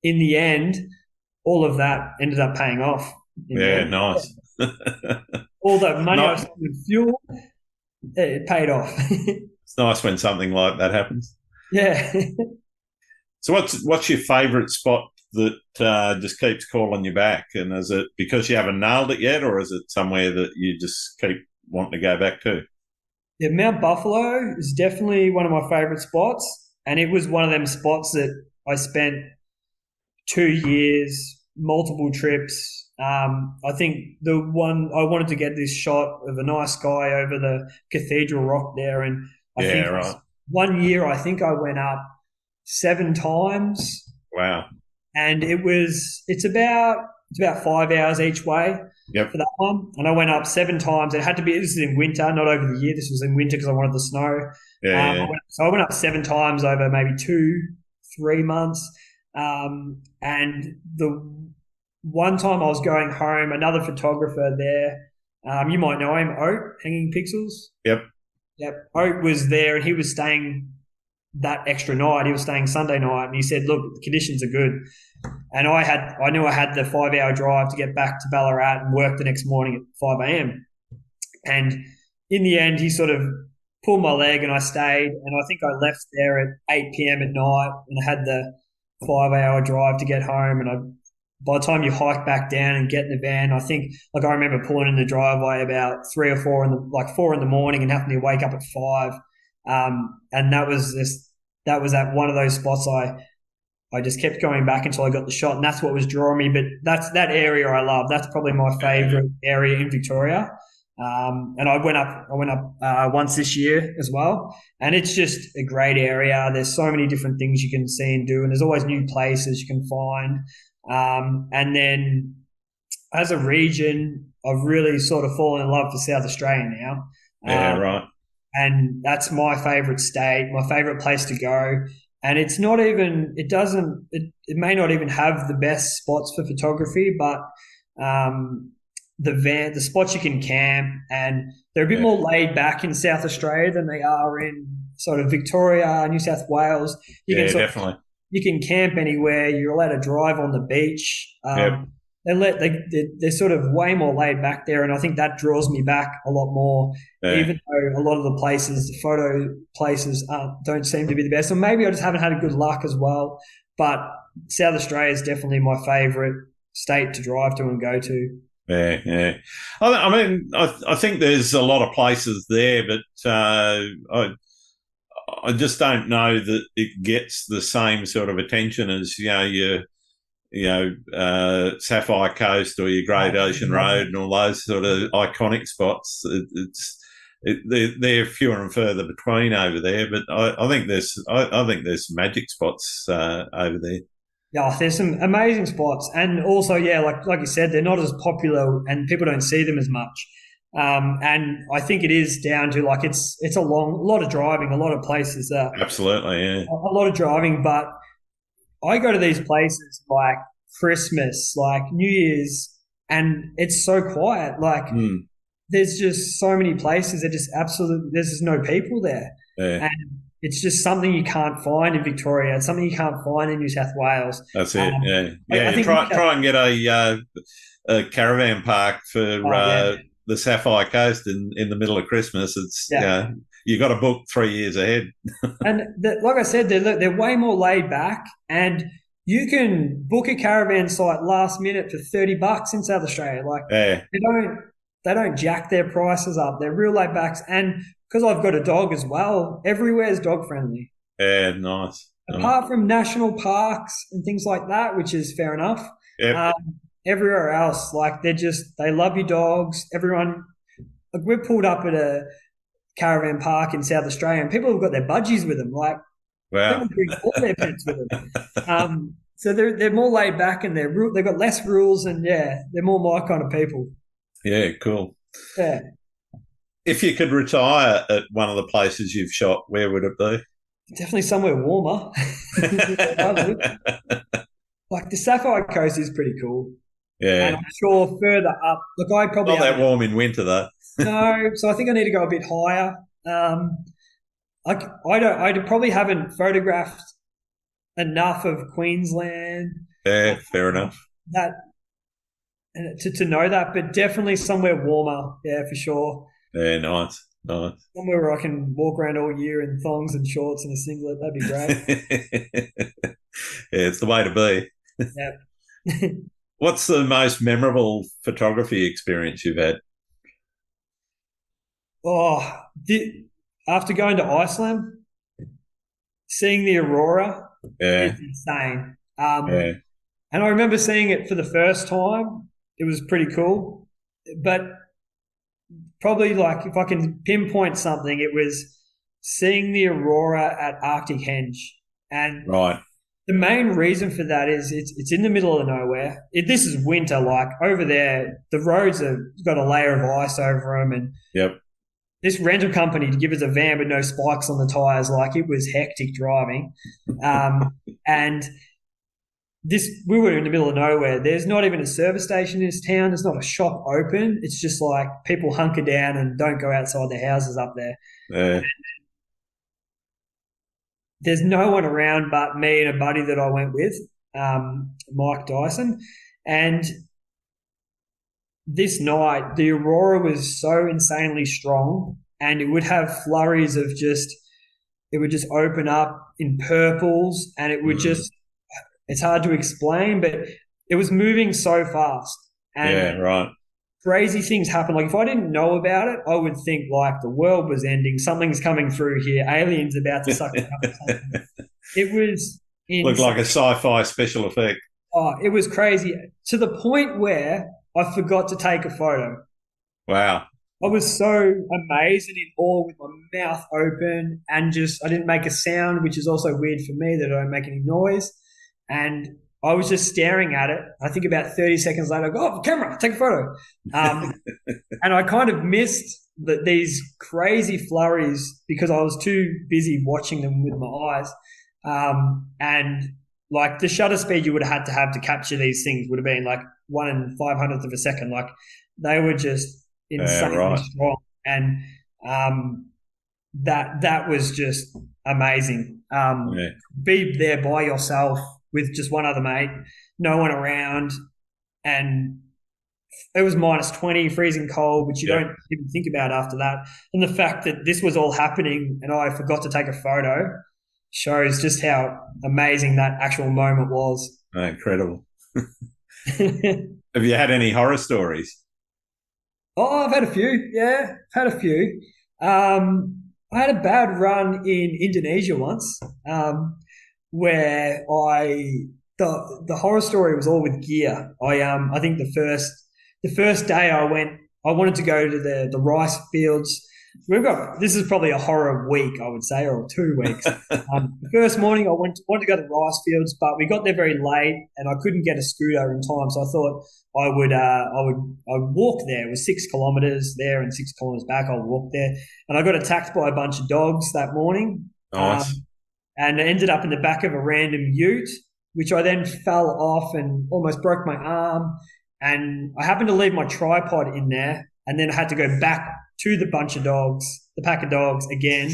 in the end, all of that ended up paying off. In the Yeah, end, nice. all that money I Not spent in fuel, it paid off. It's nice when something like that happens. Yeah. So what's your favourite spot that just keeps calling you back? And is it because you haven't nailed it yet, or is it somewhere that you just keep wanting to go back to? Yeah, Mount Buffalo is definitely one of my favorite spots. And it was one of them spots that I spent 2 years, multiple trips. I think the one I wanted to get this shot of a nice sky over the Cathedral Rock there. And I Yeah, think right. one year, I think I went up 7 times, Wow. and it's about 5 hours each way Yep. for that one. And I went up 7 times. It had to be, this is in winter, not over the year. This was in winter because I wanted the snow. Yeah, yeah. I went up 7 times over maybe 2, 3 months. And the one time I was going home, another photographer there, you might know him, Oat, Hanging Pixels. Yep. Yep. Oak was there and he was staying that extra night. He was staying Sunday night and he said, look, the conditions are good. And I knew I had the 5 hour drive to get back to Ballarat and work the next morning at 5 a.m. And in the end, he sort of pulled my leg and I stayed. And I think I left there at 8 p.m. at night and I had the 5 hour drive to get home. And by the time you hike back down and get in the van, I think, like, I remember pulling in the driveway about 4 in the morning and having to wake up at 5. And that was at one of those spots I just kept going back until I got the shot, and that's what was drawing me. But that area I love. That's probably my favourite area in Victoria. And I went up once this year as well, and it's just a great area. There's so many different things you can see and do, and there's always new places you can find. And then as a region, I've really sort of fallen in love with South Australia now. Yeah, right. And that's my favourite state, my favourite place to go. And it's not even, it may not even have the best spots for photography, but the spots you can camp, and they're a bit more laid back in South Australia than they are in sort of Victoria, New South Wales. Definitely. You can camp anywhere. You're allowed to drive on the beach. They're sort of way more laid back there, and I think that draws me back a lot more. Yeah. Even though a lot of the photo places don't seem to be the best, or maybe I just haven't had a good luck as well. But South Australia is definitely my favourite state to drive to and go to. Yeah. I mean, I think there's a lot of places there, but I just don't know that it gets the same sort of attention as your Sapphire Coast or your Great Ocean Road and all those sort of iconic spots. They're fewer and further between over there, but I think there's some magic spots over there. Yeah, there's some amazing spots, and also, like you said, they're not as popular, and people don't see them as much. And I think it is down to it's a lot of driving, a lot of places. Absolutely, yeah. A lot of driving, but I go to these places like Christmas, like New Year's, and it's so quiet. There's just so many places that there's just no people there. Yeah. And it's just something you can't find in Victoria. It's something you can't find in New South Wales. That's it. I think try and get a caravan park for the Sapphire Coast in the middle of Christmas. It's you got to book 3 years ahead. And like I said, they're way more laid back, and you can book a caravan site last minute for $30 in South Australia. They don't jack their prices up. They're real laid backs, and because I've got a dog as well, everywhere's dog friendly. Yeah, nice. Apart from national parks and things like that, which is fair enough. Yep. Everywhere else, they love your dogs. Everyone, we're pulled up at a caravan park in South Australia, and people have got their budgies with them. Wow. People bring all their pets with them. So they're more laid back, and they've got less rules, and they're more my kind of people. Yeah, cool. Yeah. If you could retire at one of the places you've shot, where would it be? Definitely somewhere warmer. Like the Sapphire Coast is pretty cool. Yeah. And I'm sure further up, I probably not that warm in winter though. No, so I think I need to go a bit higher. I probably haven't photographed enough of Queensland. Yeah, fair enough. That to know that, but definitely somewhere warmer. Yeah, for sure. Yeah, nice. Somewhere where I can walk around all year in thongs and shorts and a singlet. That'd be great. Yeah, it's the way to be. Yeah. What's the most memorable photography experience you've had? After going to Iceland, seeing the aurora is insane. And I remember seeing it for the first time. It was pretty cool. But probably if I can pinpoint something, it was seeing the aurora at Arctic Henge. And right. The main reason for that is it's in the middle of nowhere. This is winter, over there, the roads have got a layer of ice over them. And yep. This rental company to give us a van with no spikes on the tyres, it was hectic driving. And we were in the middle of nowhere. There's not even a service station in this town. There's not a shop open. It's just people hunker down and don't go outside their houses up there. Yeah. There's no one around but me and a buddy that I went with, Mike Dyson. And this night, the aurora was so insanely strong, and it would have flurries of it would just open up in purples, and it would just, it's hard to explain, but it was moving so fast. Yeah, And right. crazy things happen. Like if I didn't know about it, I would think like the world was ending. Something's coming through here. Aliens about to suck me up or something. It was Looked like insane. a sci-fi special effect. Oh, it was crazy to the point where I forgot to take a photo. Wow. I was so amazed and in awe with my mouth open and just, I didn't make a sound, which is also weird for me that I don't make any noise. And I was just staring at it. I think about 30 seconds later, I go, oh, camera, take a photo. And I kind of missed these crazy flurries because I was too busy watching them with my eyes. And like the shutter speed you would have had to capture these things would have been like 1/500th of a second. Like they were just insanely Right. strong. And that was just amazing. Yeah. Be there by yourself with just one other mate, no one around, and it was -20, freezing cold, which you don't even think about after that. And the fact that this was all happening and I forgot to take a photo shows just how amazing that actual moment was. Oh, incredible. Have you had any horror stories? Oh, I've had a few. Yeah, I've had a few. I had a bad run in Indonesia once, where the horror story was all with gear. I think the first day I went, I wanted to go to the rice fields. This is probably a horror week, I would say, or 2 weeks. The first morning I wanted to go to the rice fields, but we got there very late and I couldn't get a scooter in time. So I thought I would walk there. It was 6 kilometers there and 6 kilometers back. I would walk there, and I got attacked by a bunch of dogs that morning. Nice. And I ended up in the back of a random ute, which I then fell off and almost broke my arm. And I happened to leave my tripod in there, and then I had to go back to the pack of dogs again.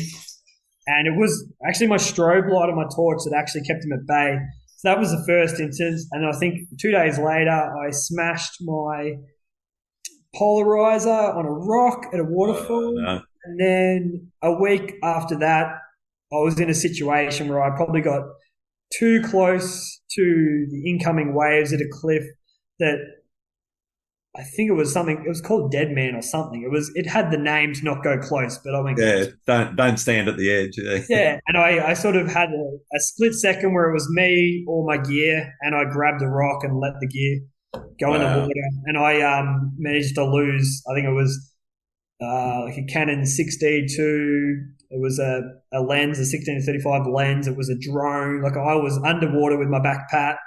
And it was actually my strobe light on my torch that actually kept them at bay. So that was the first instance. And I think 2 days later, I smashed my polarizer on a rock at a waterfall. No. And then a week after that, I was in a situation where I probably got too close to the incoming waves at a cliff that I think it was called Dead Man or something. It had the name to not go close, but I went close. Don't stand at the edge. Yeah, and I sort of had a split second where it was me or my gear, and I grabbed a rock and let the gear go in the water, and I managed to lose. I think it was like a Canon 6D2. It was a lens, a 16-35 lens. It was a drone. Like I was underwater with my backpack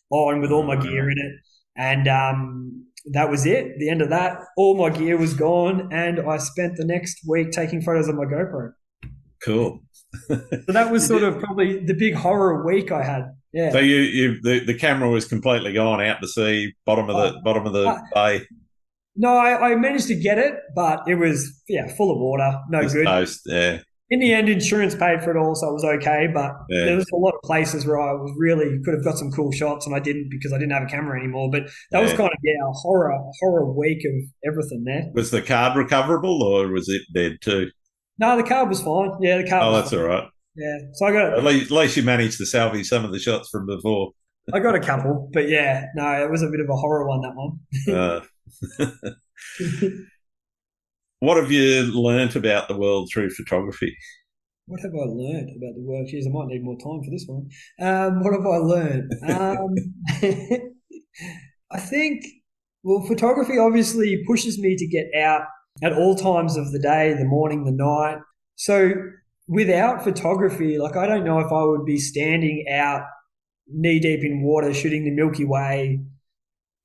on with all my gear in it, and that was it. The end of that, all my gear was gone, and I spent the next week taking photos on my GoPro. Cool. So that was sort of probably the big horror week I had. Yeah. So the camera was completely gone out to sea, bottom of the bay. No, I managed to get it, but it was full of water, no Just good. toast, yeah. In the end, insurance paid for it all, so it was okay. But there was a lot of places where I was really could have got some cool shots, and I didn't because I didn't have a camera anymore. But that was kind of a horror week of everything there. Was the card recoverable, or was it dead too? No, the card was fine. Yeah, the card. Oh, was that's fine. all right. Yeah, so I got at least you managed to salvage some of the shots from before. I got a couple, but yeah, no, it was a bit of a horror one, that one. What have you learnt about the world through photography? What have I learned about the world? Jeez, I might need more time for this one. What have I learned? I think, photography obviously pushes me to get out at all times of the day, the morning, the night. So without photography, like I don't know if I would be standing out knee deep in water, shooting the Milky Way,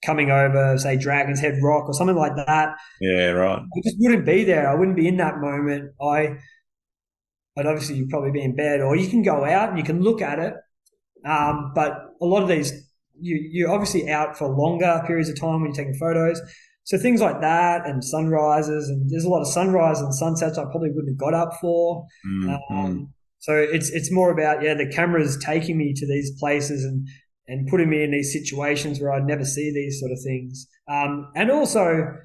coming over, say, Dragon's Head Rock or something like that. Yeah, right. I just wouldn't be there. I wouldn't be in that moment. I'd obviously probably be in bed, or you can go out and you can look at it. But a lot of these, you're obviously out for longer periods of time when you're taking photos. so things like that and sunrises, and there's a lot of sunrise and sunsets I probably wouldn't have got up for. Mm-hmm. So it's more about the cameras taking me to these places and putting me in these situations where I'd never see these sort of things. And also,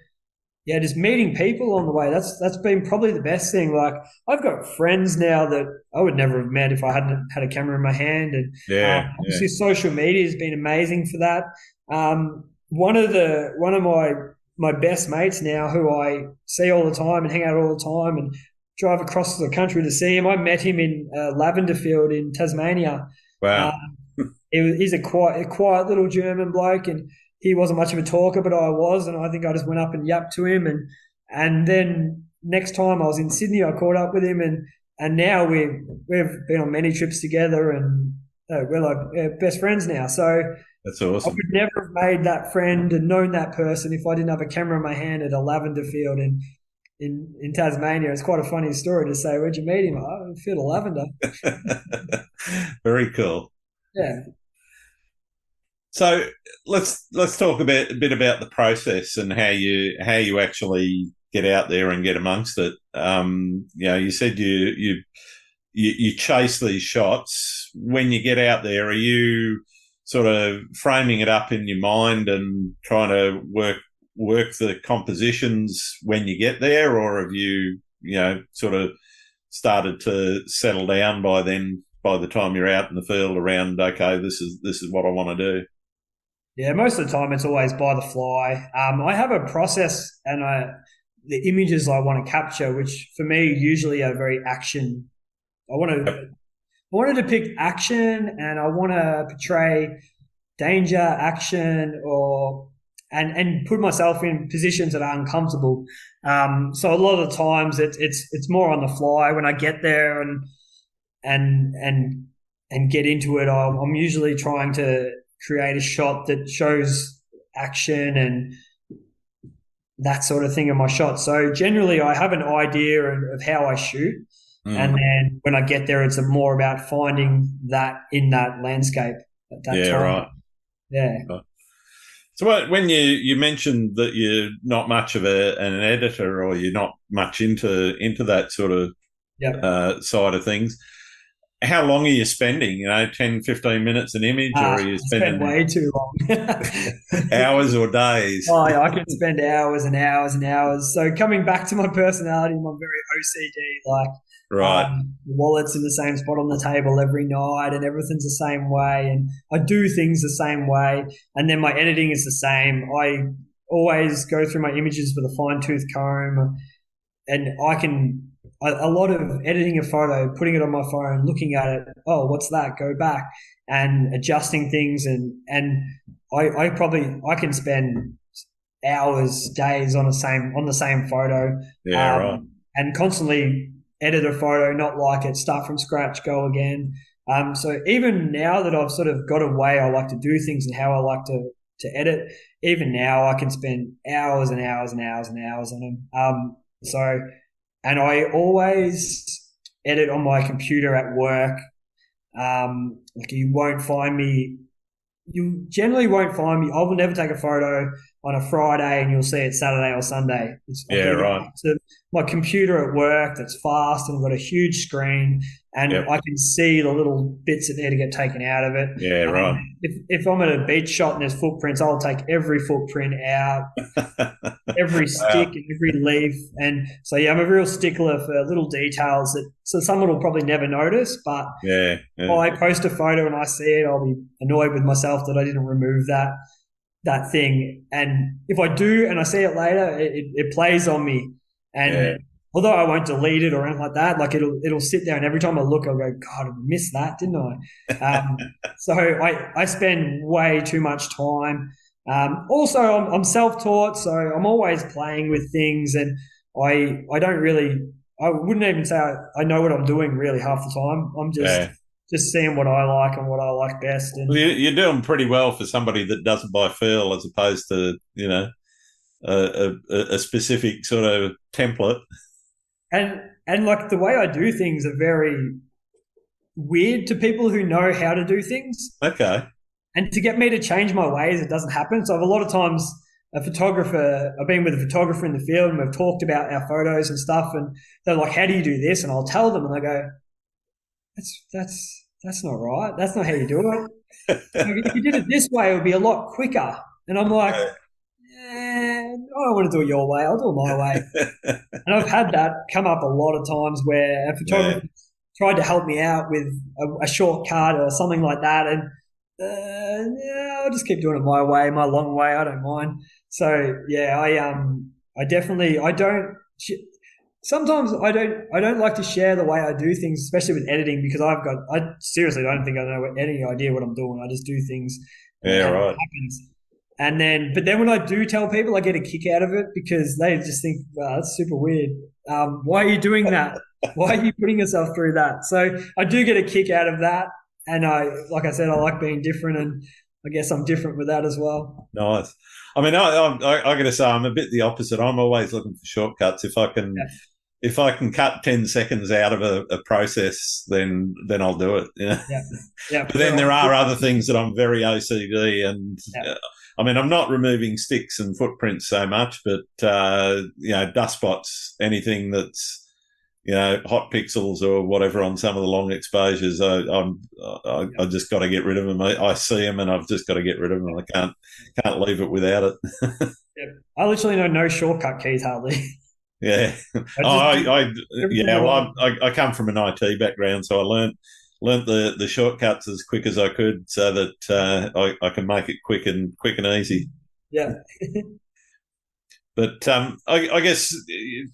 just meeting people on the way. That's been probably the best thing. Like I've got friends now that I would never have met if I hadn't had a camera in my hand. And Yeah, obviously, social media has been amazing for that. One of my best mates now, who I see all the time and hang out all the time and drive across the country to see him. I met him in Lavender Field in Tasmania. wow. He's a quiet little German bloke, and he wasn't much of a talker, but I was, and I think I just went up and yapped to him, and then next time I was in Sydney, I caught up with him, and now we've been on many trips together, and we're like best friends now. So That's I awesome. would never have made that friend and known that person if I didn't have a camera in my hand at a lavender field in Tasmania. It's quite a funny story to say, where'd you meet him? Oh, field of lavender. Very cool. Yeah. So let's talk a bit about the process and how you actually get out there and get amongst it. You said you chase these shots. When you get out there, are you sort of framing it up in your mind and trying to work the compositions when you get there, or have you sort of started to settle down by then? By the time you're out in the field, around okay, this is what I want to do. Yeah, most of the time it's always by the fly. I have a process and the images I want to capture, which for me usually are very action. I want to I want to depict action, and I want to portray danger, action, or and put myself in positions that are uncomfortable. So a lot of the times it's more on the fly when I get there and get into it. I'm usually trying to create a shot that shows action and that sort of thing in my shot. So generally, I have an idea of how I shoot, and then when I get there, it's more about finding that in that landscape at that time. Right. Yeah. So when you mentioned that you're not much of an editor, or you're not much into that sort of side of things, how long are you spending? 10, 15 minutes an image, or are you spending way too long? hours or days? Oh, yeah, I can spend hours and hours and hours. So coming back to my personality, I'm very OCD. Like, right, the wallet's in the same spot on the table every night, and everything's the same way, and I do things the same way, and then my editing is the same. I always go through my images with a fine-tooth comb, and a lot of editing a photo, putting it on my phone, looking at it, oh, what's that? Go back and adjusting things, and I can spend hours, days on the same photo. Yeah, right. And constantly edit a photo, not like it, start from scratch, go again. So even now that I've sort of got a way I like to do things and how I like to edit, even now I can spend hours and hours and hours and hours on them. And I always edit on my computer at work. Like you generally won't find me. I will never take a photo on a Friday and you'll see it Saturday or Sunday. Right. To my computer at work that's fast and got a huge screen, and I can see the little bits that need to get taken out of it. Yeah, right. If I'm at a beach shot and there's footprints, I'll take every footprint out, every stick and every leaf. And so, I'm a real stickler for little details so someone will probably never notice, but I post a photo and I see it, I'll be annoyed with myself that I didn't remove that thing. And if I do and I see it later, it plays on me. And although I won't delete it or anything like that, like it'll sit there, and every time I look, I'll go, God, I missed that, didn't I? So I spend way too much time. Also, I'm self-taught, so I'm always playing with things, and I wouldn't even say I know what I'm doing really half the time. I'm just seeing what I like and what I like best. And well, you're doing pretty well for somebody that doesn't buy feel, as opposed to a specific sort of template. And like the way I do things are very weird to people who know how to do things. Okay. And to get me to change my ways, it doesn't happen. So a lot of times a photographer. I've been with a photographer in the field, and we've talked about our photos and stuff. And they're like, "How do you do this?" And I'll tell them, and they go, "That's not right. That's not how you do it. If you did it this way, it would be a lot quicker." And I'm like, I don't want to do it your way. I'll do it my way. And I've had that come up a lot of times where a photographer tried to help me out with a shortcut or something like that, and I'll just keep doing it my way, my long way. I don't mind. So yeah, I definitely, I don't. Sometimes I don't like to share the way I do things, especially with editing, because I seriously don't think I know any idea what I'm doing. I just do things. Yeah, right. It happens. But then when I do tell people, I get a kick out of it because they just think, wow, that's super weird. Why are you doing that? Why are you putting yourself through that? So I do get a kick out of that. And like I said, I like being different, and I guess I'm different with that as well. Nice. I mean, I got to say, I'm a bit the opposite. I'm always looking for shortcuts. If I can cut 10 seconds out of a process, then I'll do it. Yeah. But then there are other things that I'm very OCD, and I mean, I'm not removing sticks and footprints so much, but dust spots, anything that's hot pixels or whatever on some of the long exposures, I just got to get rid of them. I see them, and I've just got to get rid of them. I can't leave it without it. I literally know no shortcut keys hardly. Yeah. I come from an IT background, so I learnt the shortcuts as quick as I could, so that I can make it quick and easy. Yeah. But I guess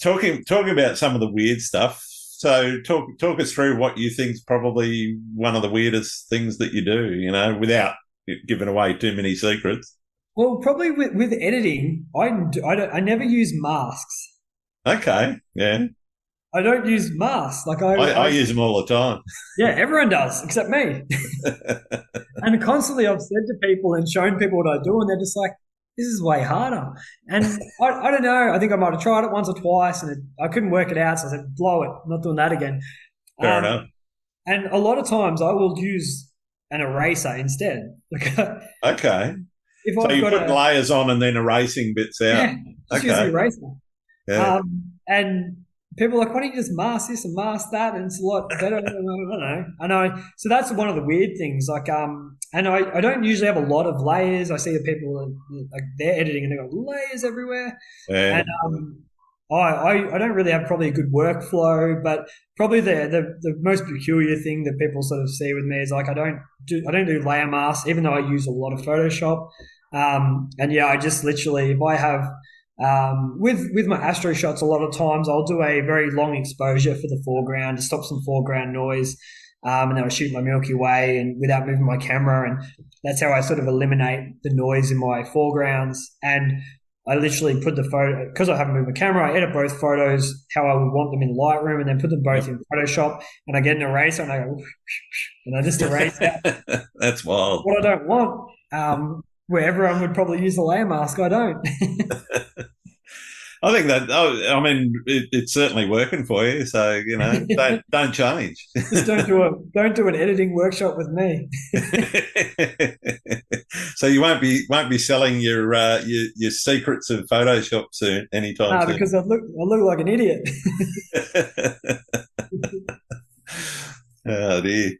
talking about some of the weird stuff. So talk us through what you think is probably one of the weirdest things that you do, without giving away too many secrets. Well, probably with editing, I never use masks. Okay, yeah. I don't use masks. Like I use them all the time. Yeah, everyone does except me. And constantly I've said to people and shown people what I do, and they're just like, this is way harder. And I don't know. I think I might have tried it once or twice, and I couldn't work it out. So I said, blow it. I'm not doing that again. Fair enough. And a lot of times I will use an eraser instead. Okay. So you put layers on and then erasing bits out. Yeah, just use the eraser. Yeah. And people are like, why don't you just mask this and mask that? And it's a lot better. I don't know. I know. So that's one of the weird things. And I don't usually have a lot of layers. I see the people like they're editing and they've got layers everywhere. Yeah. And I don't really have probably a good workflow, but probably the most peculiar thing that people sort of see with me is like I don't do layer masks, even though I use a lot of Photoshop. I just literally, if I have with my astro shots, a lot of times I'll do a very long exposure for the foreground to stop some foreground noise, and then I shoot my Milky Way and without moving my camera, and that's how I sort of eliminate the noise in my foregrounds. And I literally put the photo, because I haven't moved my camera, I edit both photos how I would want them in Lightroom, and then put them both in Photoshop, and I get an eraser and I go and I just erase out. That's wild. What I don't want. Where everyone would probably use a layer mask, I don't. I think that. I mean, it's certainly working for you. So don't change. Just don't do an editing workshop with me. So you won't be selling your secrets of Photoshop soon anytime soon. Because I look like an idiot. Oh dear.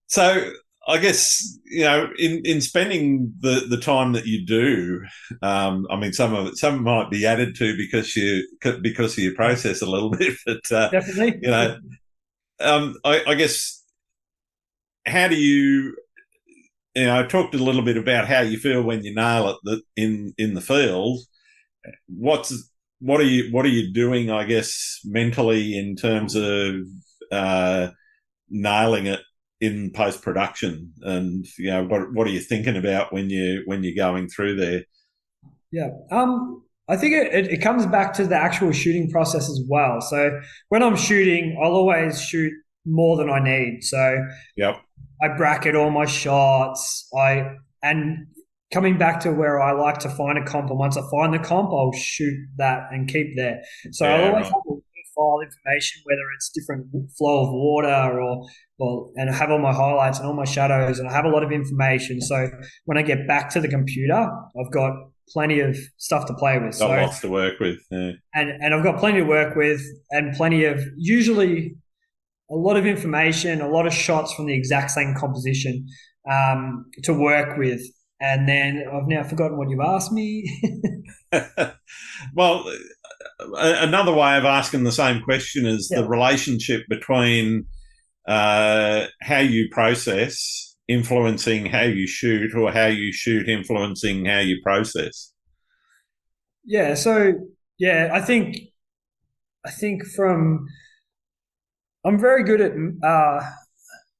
So I guess, in spending the time that you do, I mean, some might be added to because of your process a little bit, but definitely, I guess, how do you, I talked a little bit about how you feel when you nail it in the field. What are you doing, I guess, mentally in terms of nailing it in post-production, and what are you thinking about when you're going through there? Yeah, I think it comes back to the actual shooting process as well. So when I'm shooting, I'll always shoot more than I need. So yep, I bracket all my shots. And coming back to where I like to find a comp, and once I find the comp, I'll shoot that and keep there. So I'll always have file information, whether it's different flow of water and I have all my highlights and all my shadows, and I have a lot of information. So when I get back to the computer, I've got plenty of stuff to play with. Got So, lots to work with. Yeah. and I've got plenty to work with, and plenty of, usually a lot of information, a lot of shots from the exact same composition to work with. And then I've now forgotten what you've asked me. Well, another way of asking the same question is the relationship between how you process influencing how you shoot, or how you shoot influencing how you process. Yeah. So I think I'm very good at I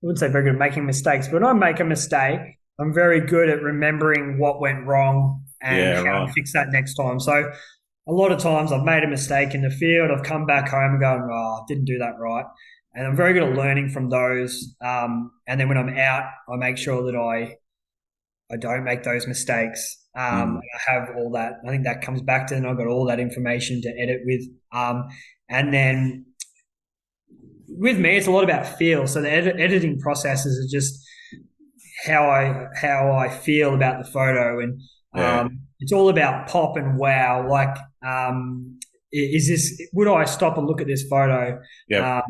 wouldn't say very good at making mistakes, but when I make a mistake, I'm very good at remembering what went wrong and how to fix that next time. So a lot of times I've made a mistake in the field, I've come back home and going, I didn't do that right. And I'm very good at learning from those. And then when I'm out, I make sure that I don't make those mistakes. I have all that. I think that comes back to, and I've got all that information to edit with. And then with me, it's a lot about feel. So the editing processes are just how I feel about the photo, and it's all about pop and wow. Like, is this? Would I stop and look at this photo? Yeah.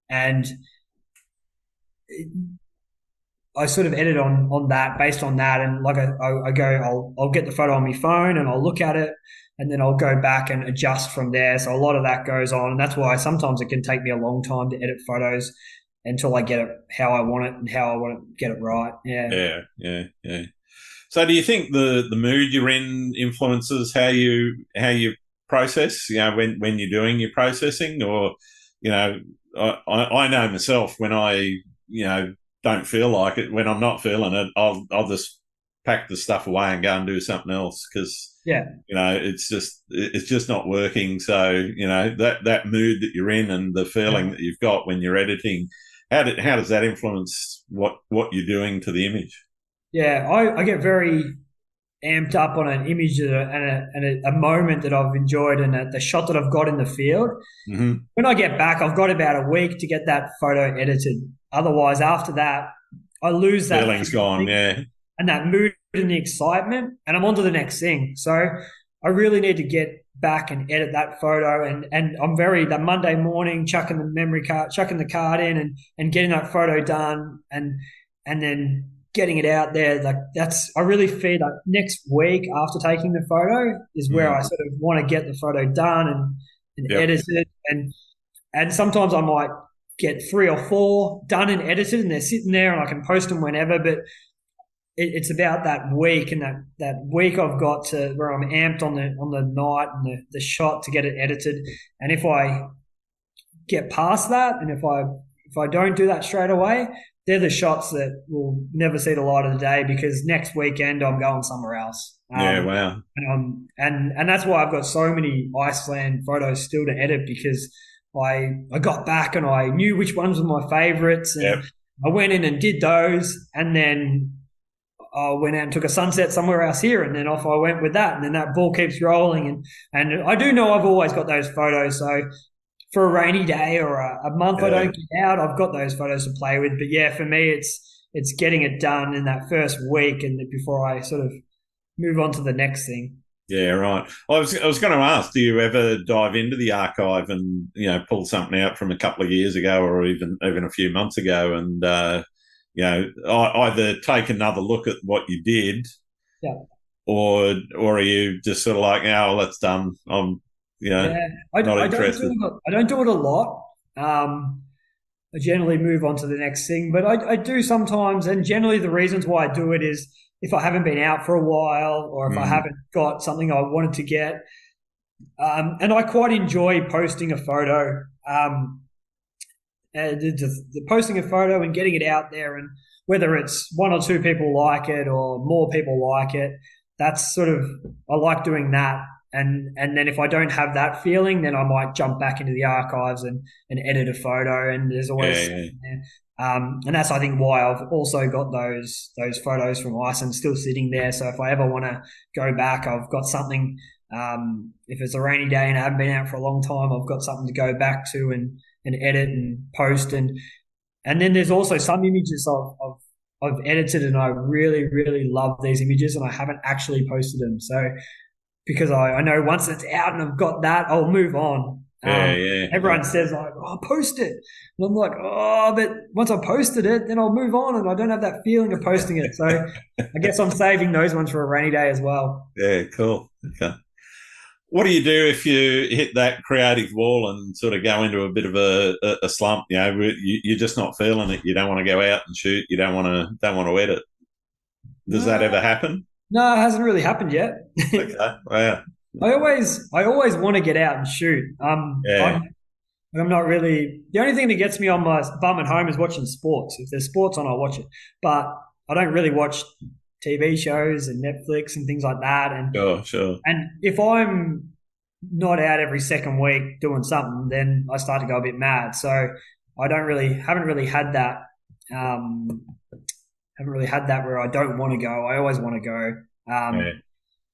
And I sort of edit on that, based on that, and like I'll get the photo on my phone and I'll look at it, and then I'll go back and adjust from there. So a lot of that goes on, and that's why sometimes it can take me a long time to edit photos until I get it how I want it and how I want to get it right. Yeah. So do you think the mood you're in influences how you process? When you're doing your processing, or I know myself when I don't feel like it, when I'm not feeling it, I'll just pack the stuff away and go and do something else, because it's just not working. So that mood that you're in and the feeling that you've got when you're editing, how does that influence what you're doing to the image? Yeah, I get very amped up on an image and a moment that I've enjoyed, and the shot that I've got in the field. Mm-hmm. When I get back, I've got about a week to get that photo edited. Otherwise, after that, I lose that feeling's gone, and that mood and the excitement, and I'm on to the next thing. So I really need to get back and edit that photo, and I'm that Monday morning chucking the card in and getting that photo done, and then getting it out there. Like, I really feel like next week after taking the photo is where I sort of want to get the photo done and edited, and sometimes I might get 3 or 4 done and edited, and they're sitting there and I can post them whenever. But it's about that week, and that week I've got to where I'm amped on the night and the shot to get it edited. And if I get past that, and if I don't do that straight away, they're the shots that will never see the light of the day, because next weekend I'm going somewhere else. Wow. And that's why I've got so many Iceland photos still to edit, because I got back and I knew which ones were my favorites, and I went in and did those, and then I went out and took a sunset somewhere else here, and then off I went with that, and then that ball keeps rolling, and I do know I've always got those photos. So for a rainy day or a month I don't get out, I've got those photos to play with. But for me, it's getting it done in that first week, and before I sort of move on to the next thing. Yeah, right. I was going to ask, do you ever dive into the archive and pull something out from a couple of years ago, or even a few months ago, and either take another look at what you did, or are you just sort of like, well, that's done. I'm not interested. I don't do it a lot. I generally move on to the next thing, but I do sometimes, and generally the reasons why I do it is if I haven't been out for a while, or if I haven't got something I wanted to get. And I quite enjoy posting a photo, the posting a photo and getting it out there, and whether it's 1 or 2 people like it or more people like it, that's sort of, I like doing that. And then if I don't have that feeling, then I might jump back into the archives and edit a photo. And there's always and that's, I think, why I've also got those photos from Iceland still sitting there. So if I ever want to go back, I've got something. If it's a rainy day and I haven't been out for a long time, I've got something to go back to and edit and post. And then there's also some images I've edited and I really, really love these images and I haven't actually posted them. So because I know once it's out and I've got that, I'll move on. Yeah. Everyone says like, "Oh, post it," and I'm like, "Oh, but once I posted it, then I'll move on, and I don't have that feeling of posting it." So I guess I'm saving those ones for a rainy day as well. Yeah, cool. Okay. What do you do if you hit that creative wall and sort of go into a bit of a slump? You know, you're just not feeling it. You don't want to go out and shoot. You don't want to edit. Does that ever No, happen? no, it hasn't really happened yet. Okay. Wow. I always want to get out and shoot. Yeah. I'm not really. The only thing that gets me on my bum at home is watching sports. If there's sports on, I'll watch it. But I don't really watch TV shows and Netflix and things like that. Sure. And if I'm not out every second week doing something, then I start to go a bit mad. So I haven't really had that. Um, haven't really had that where I don't want to go. I always want to go. Yeah.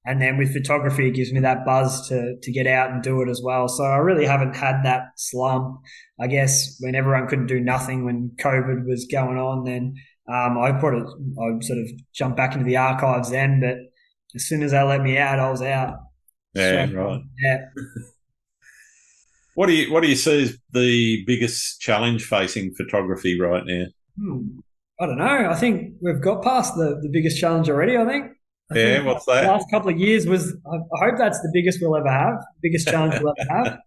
And then with photography, it gives me that buzz to get out and do it as well. So I really haven't had that slump. I guess when everyone couldn't do nothing when COVID was going on, then I sort of jumped back into the archives then. But as soon as they let me out, I was out. Yeah. Straight Right. on. Yeah. What do you see as the biggest challenge facing photography right now? I don't know. I think we've got past the biggest challenge already. I Yeah. think What's the that? last couple of years was. I hope that's the biggest we'll ever have, biggest challenge we'll ever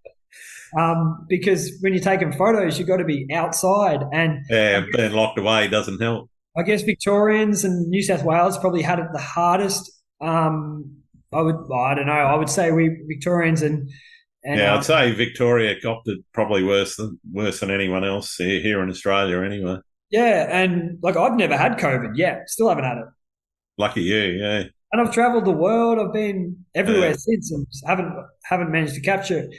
have. Because when you're taking photos, you've got to be outside, and Yeah. Being locked away doesn't help. I guess Victorians and New South Wales probably had it the hardest. I don't know. I would say we Victorians and Yeah, I'd say Victoria copped it probably worse than anyone else here in Australia. Anyway, yeah, and like I've never had COVID yet, still haven't had it, lucky you. Yeah. and I've travelled the world. I've been everywhere Yeah. since, and just haven't managed to catch it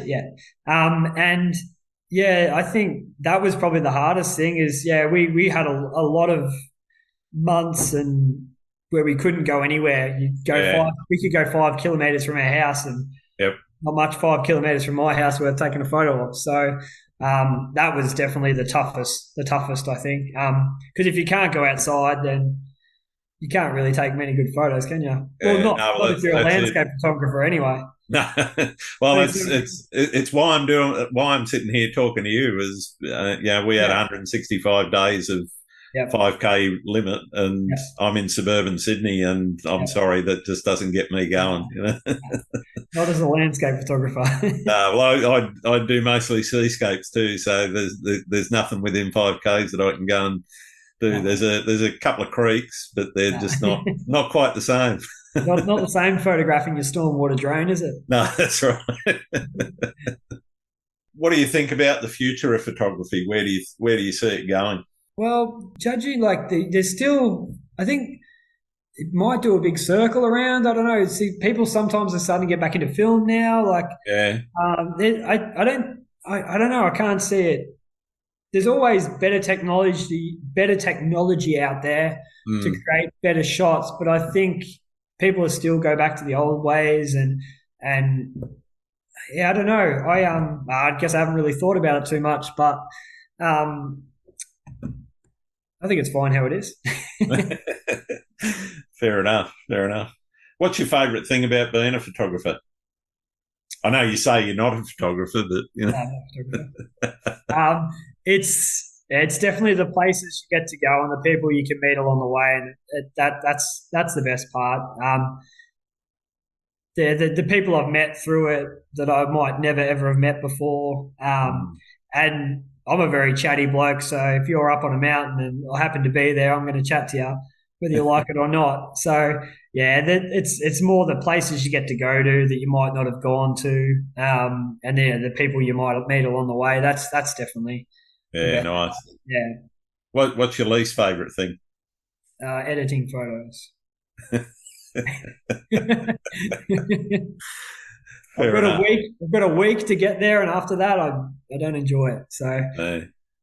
yet. And yeah, I think that was probably the hardest thing. Is yeah, we had a lot of months and where we couldn't go anywhere. Yeah. We could go 5 kilometers from our house, and Yep. not much 5 kilometers from my house worth taking a photo of. So that was definitely the toughest, I think. Because if you can't go outside, then you can't really take many good photos, can you? Well, Yeah. No, not well, if you're a that's it. landscape photographer, anyway. No, well, So it's why I'm sitting here talking to you. Is we had yeah, 165 days of yeah, 5K limit, and yeah, I'm in suburban Sydney, and I'm yeah. sorry that just doesn't get me going. You know? Not as a landscape photographer. Well, I do mostly seascapes too, so there's nothing within 5Ks that I can go and do. No, There's a couple of creeks, but they're no. just not quite the same. Not the same photographing your stormwater drain, is it? No, that's right. What do you think about the future of photography? Where do you see it going? Well, judging like there's still, I think it might do a big circle around. I don't know. See, people sometimes are starting to get back into film now. Like, Yeah, I don't know. I can't see it. There's always better technology out there to mm, create better shots, but I think people will still go back to the old ways and yeah, I don't know. I guess I haven't really thought about it too much, but um, I think it's fine how it is. fair enough. Fair enough. What's your favourite thing about being a photographer? I know you say you're not a photographer, but you know. Um, it's definitely the places you get to go and the people you can meet along the way, and that's the best part. The people I've met through it that I might never ever have met before, Mm. and I'm a very chatty bloke. So if you're up on a mountain and I happen to be there, I'm going to chat to you, whether you like it or not. So yeah, it's more the places you get to go to that you might not have gone to, and then the people you might meet along the way. That's definitely the Yeah, best. nice. Yeah, What's your least favourite thing? editing photos. Fair enough. I've got a week to get there, and after that, I don't enjoy it. So Yeah.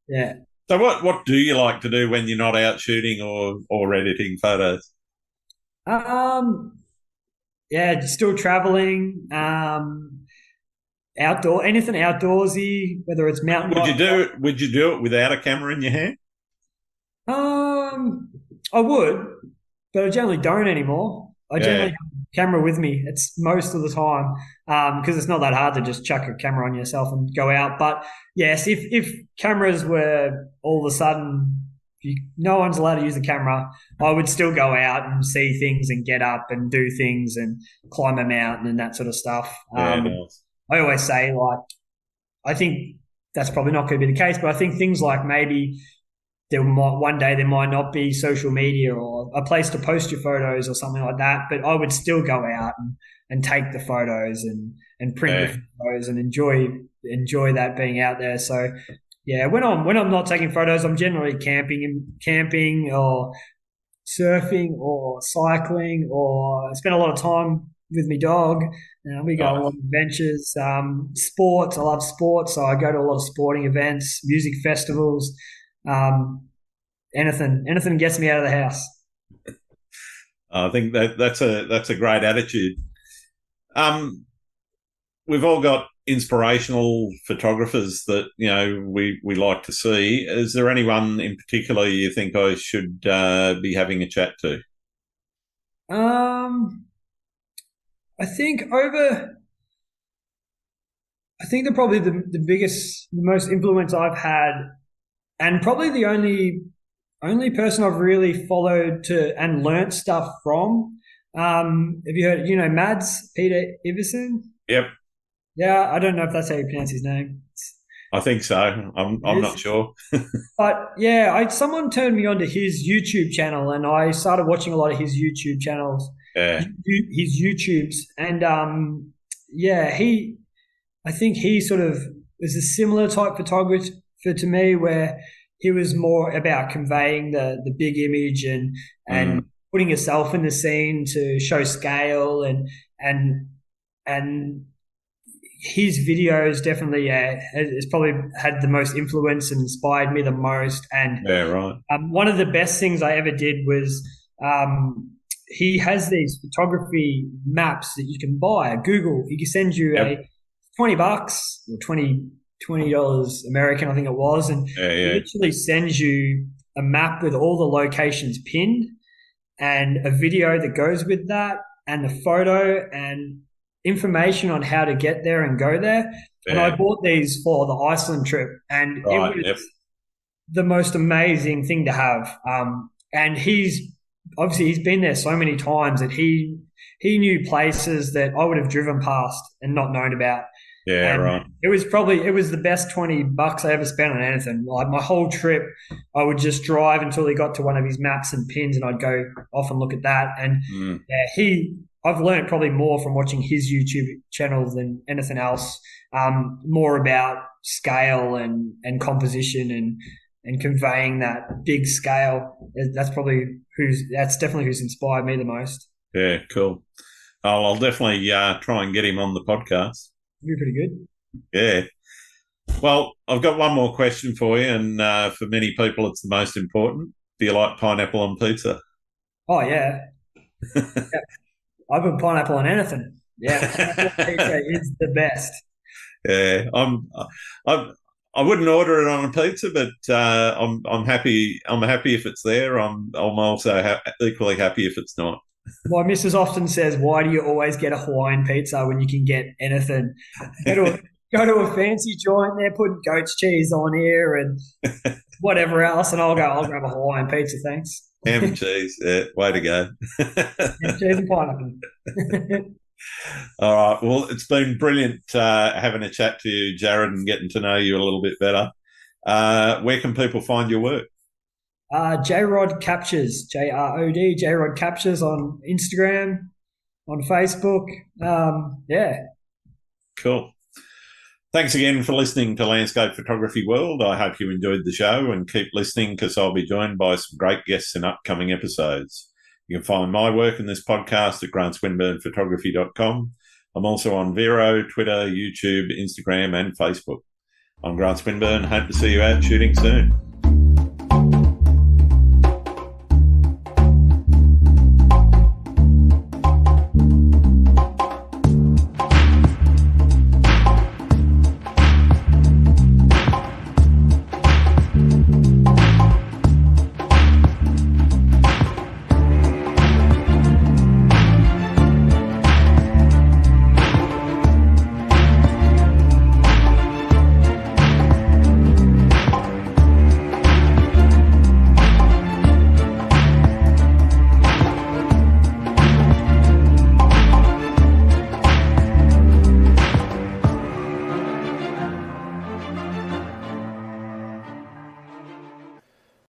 yeah. So what do you like to do when you're not out shooting or editing photos? Um, yeah, still traveling. Anything outdoorsy, whether it's mountain Would you bike. do it? Would you do it without a camera in your hand? I would, but I generally don't anymore. I Yeah, generally have a camera with me. It's most of the time because it's not that hard to just chuck a camera on yourself and go out. But yes, if cameras were all of a sudden no one's allowed to use the camera, I would still go out and see things and get up and do things and climb a mountain and that sort of stuff. yeah, nice. I always say like I think that's probably not going to be the case, but I think things like maybe one day there might not be social media or a place to post your photos or something like that, but I would still go out and take the photos and print Yeah. the photos and enjoy that being out there. So yeah, when I'm not taking photos, I'm generally camping or surfing or cycling or I spend a lot of time with my dog. We go on a lot Nice. of adventures. Sports, I love sports, so I go to a lot of sporting events, music festivals. Um, anything gets me out of the house. I think that's a great attitude. Um, we've all got inspirational photographers that we like to see. Is there anyone in particular you think I should be having a chat to? Um, I think probably the biggest, the most influence I've had, and probably the only person I've really followed to and learnt stuff from. Have you heard? Mads Peter Iversen? Yep, Yeah, I don't know if that's how you pronounce his name. I think so. I'm It not is. sure. But yeah, someone turned me onto his YouTube channel, and I started watching a lot of his YouTube channels, Yeah, his YouTubes, and yeah, I think he sort of was a similar type photographer to me, where he was more about conveying the big image and mm, putting yourself in the scene to show scale and and his videos definitely has probably had the most influence and inspired me the most. And yeah, right. one of the best things I ever did was he has these photography maps that you can buy. Google, he can send you Yep, a $20 or $20 American, I think it was, and yeah, he yeah, literally sends you a map with all the locations pinned and a video that goes with that and the photo and information on how to get there and go there. And I yeah. bought these for the Iceland trip, and it Right. was Yep. the most amazing thing to have. And he's been there so many times that he knew places that I would have driven past and not known about. Yeah. And Right. it was the best $20 I ever spent on anything. Like my whole trip, I would just drive until he got to one of his maps and pins, and I'd go off and look at that. And Mm, yeah, I've learned probably more from watching his YouTube channel than anything else. More about scale and composition and conveying that big scale. That's definitely who's inspired me the most. yeah. Cool. I'll definitely try and get him on the podcast. You're pretty good. Yeah. Well, I've got one more question for you, and for many people, it's the most important. Do you like pineapple on pizza? Oh yeah, yeah. I put pineapple on anything. Yeah, pineapple on pizza is the best. Yeah, I I wouldn't order it on a pizza, but I'm happy. I'm happy if it's there. I'm also equally happy if it's not. My missus often says, "Why do you always get a Hawaiian pizza when you can get anything?" Go to a, go to a fancy joint, they're putting goat's cheese on here and whatever else, and I'll grab a Hawaiian pizza, thanks. Ham and cheese. Yeah, way to go. And cheese and pineapple. All right. Well, it's been brilliant having a chat to you, Jarrod, and getting to know you a little bit better. Where can people find your work? Jarrod Captures, JROD, Jarrod Captures on Instagram, on Facebook. Yeah. Cool. Thanks again for listening to Landscape Photography World. I hope you enjoyed the show and keep listening because I'll be joined by some great guests in upcoming episodes. You can find my work in this podcast at grantswinburnphotography.com. I'm also on Vero, Twitter, YouTube, Instagram, and Facebook. I'm Grant Swinburne. Hope to see you out shooting soon.